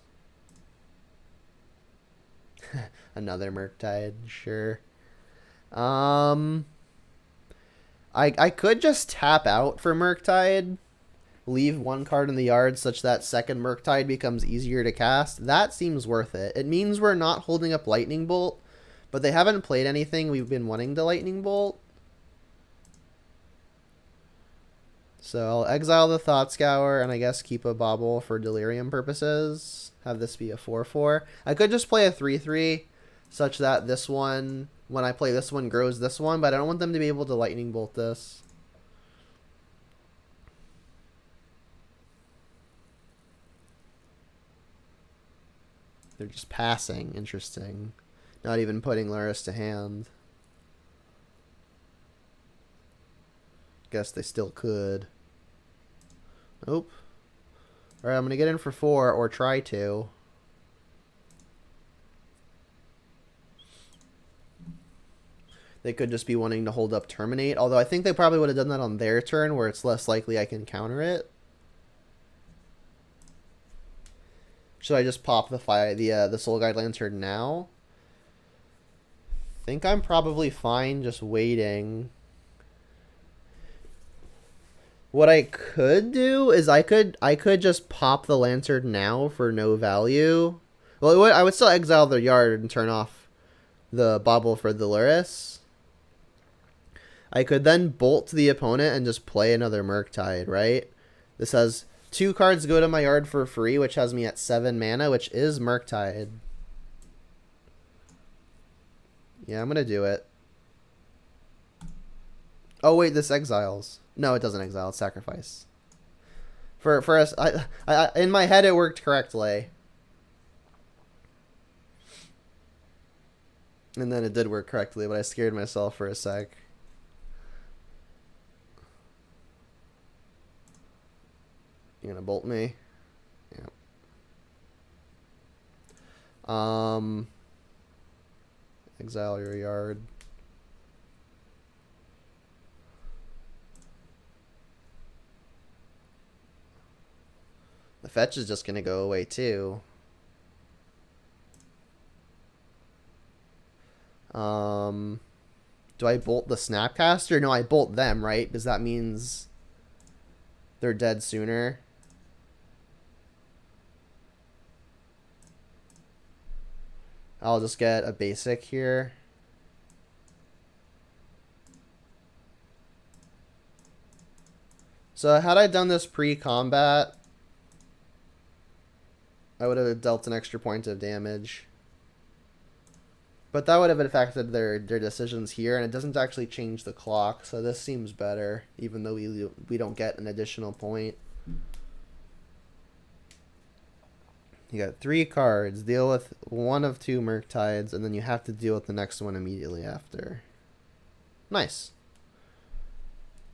Another Murktide, sure. I could just tap out for Murktide, leave 1 card in the yard such that second Murktide becomes easier to cast. That seems worth it. It means we're not holding up Lightning Bolt, but they haven't played anything we've been wanting to Lightning Bolt. So I'll exile the Thought Scour and I guess keep a Bobble for Delirium purposes. Have this be a 4/4. I could just play a 3/3 such that this one, when I play this one, grows this one, but I don't want them to be able to Lightning Bolt this. They're just passing. Interesting. Not even putting Lurrus to hand. Guess they still could. Nope. Alright, I'm going to get in for 4, or try to. They could just be wanting to hold up Terminate, although I think they probably would have done that on their turn, where it's less likely I can counter it. Should I just pop the Soul Guide Lantern now? I think I'm probably fine just waiting. What I could do is I could just pop the Lantern now for no value. Well, I would still exile their yard and turn off the Bobble for the Lurrus. I could then bolt to the opponent and just play another Murktide, right? This has 2 cards go to my yard for free, which has me at 7 mana, which is Murktide. Yeah, I'm going to do it. Oh, wait, this exiles. No, it doesn't exile. It's sacrifice. For us, I in my head, it worked correctly. And then it did work correctly, but I scared myself for a sec. You gonna bolt me? Yeah. Exile your yard. The fetch is just gonna go away too. Do I bolt the Snapcaster? No, I bolt them, right? Because that means they're dead sooner. I'll just get a basic here. So had I done this pre-combat, I would have dealt an extra point of damage. But that would have affected their decisions here, and it doesn't actually change the clock, so this seems better, even though we don't get an additional point. You got 3 cards. Deal with one of 2 Murktides, and then you have to deal with the next one immediately after. Nice.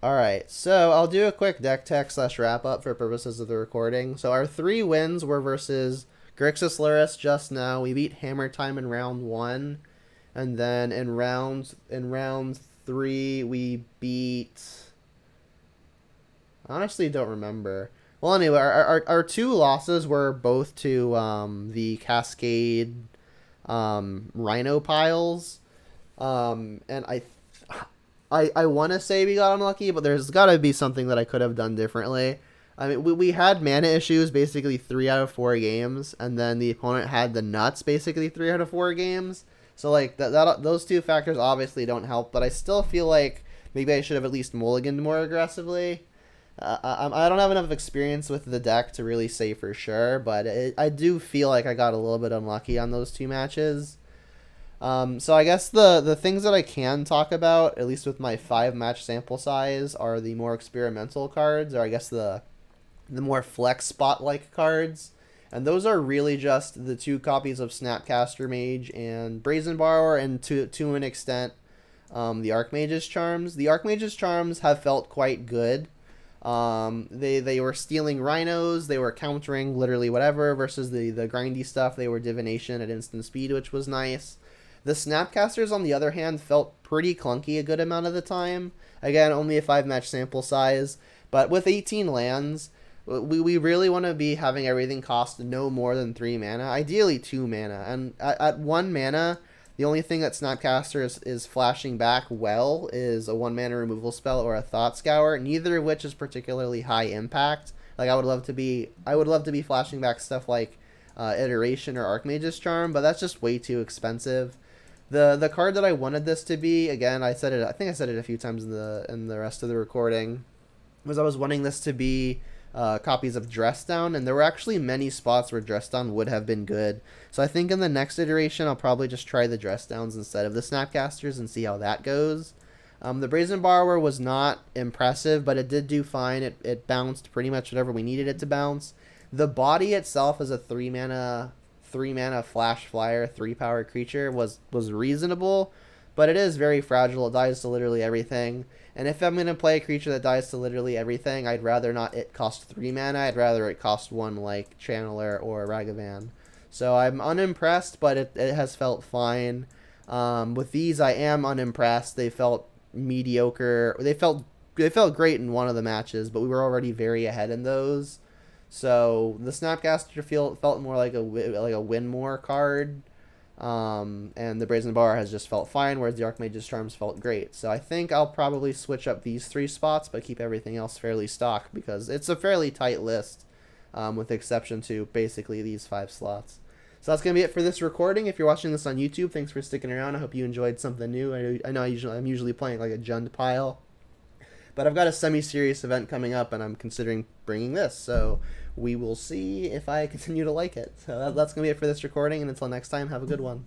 Alright, so I'll do a quick deck tech / wrap up for purposes of the recording. So our 3 wins were versus Grixis Lurrus just now. We beat Hammertime in round 1. And then in round 3 we beat... I honestly don't remember. Well, anyway, our 2 losses were both to the Cascade Rhino piles. And I want to say we got unlucky, but there's got to be something that I could have done differently. I mean, we had mana issues basically 3 out of 4 games, and then the opponent had the nuts basically 3 out of 4 games. So, like, those 2 factors obviously don't help, but I still feel like maybe I should have at least mulliganed more aggressively. I don't have enough experience with the deck to really say for sure, but I do feel like I got a little bit unlucky on those 2 matches. So I guess the things that I can talk about, at least with my 5-match sample size, are the more experimental cards, or I guess the more flex spot-like cards. And those are really just the 2 copies of Snapcaster Mage and Brazen Borrower, and to an extent, the Archmage's Charms. The Archmage's Charms have felt quite good. They were stealing Rhinos, they were countering literally whatever, versus the grindy stuff, they were Divination at instant speed, which was nice. The Snapcasters, on the other hand, felt pretty clunky a good amount of the time. Again, only a 5-match sample size, but with 18 lands, we really want to be having everything cost no more than 3 mana, ideally 2 mana, and at 1 mana, the only thing that Snapcaster is flashing back well is a 1-mana removal spell or a Thought Scour, neither of which is particularly high impact. Like, I would love to be flashing back stuff like Iteration or Archmage's Charm, but that's just way too expensive. The card that I wanted this to be, again, I think I said it a few times in the rest of the recording, was I was wanting this to be copies of Dress Down, and there were actually many spots where Dress Down would have been good. So I think in the next iteration, I'll probably just try the Dress Downs instead of the Snapcasters and see how that goes. The Brazen Borrower was not impressive, but it did do fine. It bounced pretty much whatever we needed it to bounce. The body itself as a 3 mana flash flyer, 3-power creature was reasonable, but it is very fragile. It dies to literally everything. And if I'm going to play a creature that dies to literally everything, I'd rather not it cost 3 mana. I'd rather it cost 1 like Channeler or Ragavan. So I'm unimpressed, but it has felt fine. With these, I am unimpressed. They felt mediocre. They felt great in one of the matches, but we were already very ahead in those. So the Snapcaster felt more like a win more card. And the Brazen Bar has just felt fine, whereas the Archmage's Charms felt great. So I think I'll probably switch up these 3 spots, but keep everything else fairly stock, because it's a fairly tight list, with the exception to basically these 5 slots. So that's going to be it for this recording. If you're watching this on YouTube, thanks for sticking around. I hope you enjoyed something new. I know I'm usually playing like a Jund pile, but I've got a semi-serious event coming up, and I'm considering bringing this. So we will see if I continue to like it. So that's going to be it for this recording, and until next time, have a good one.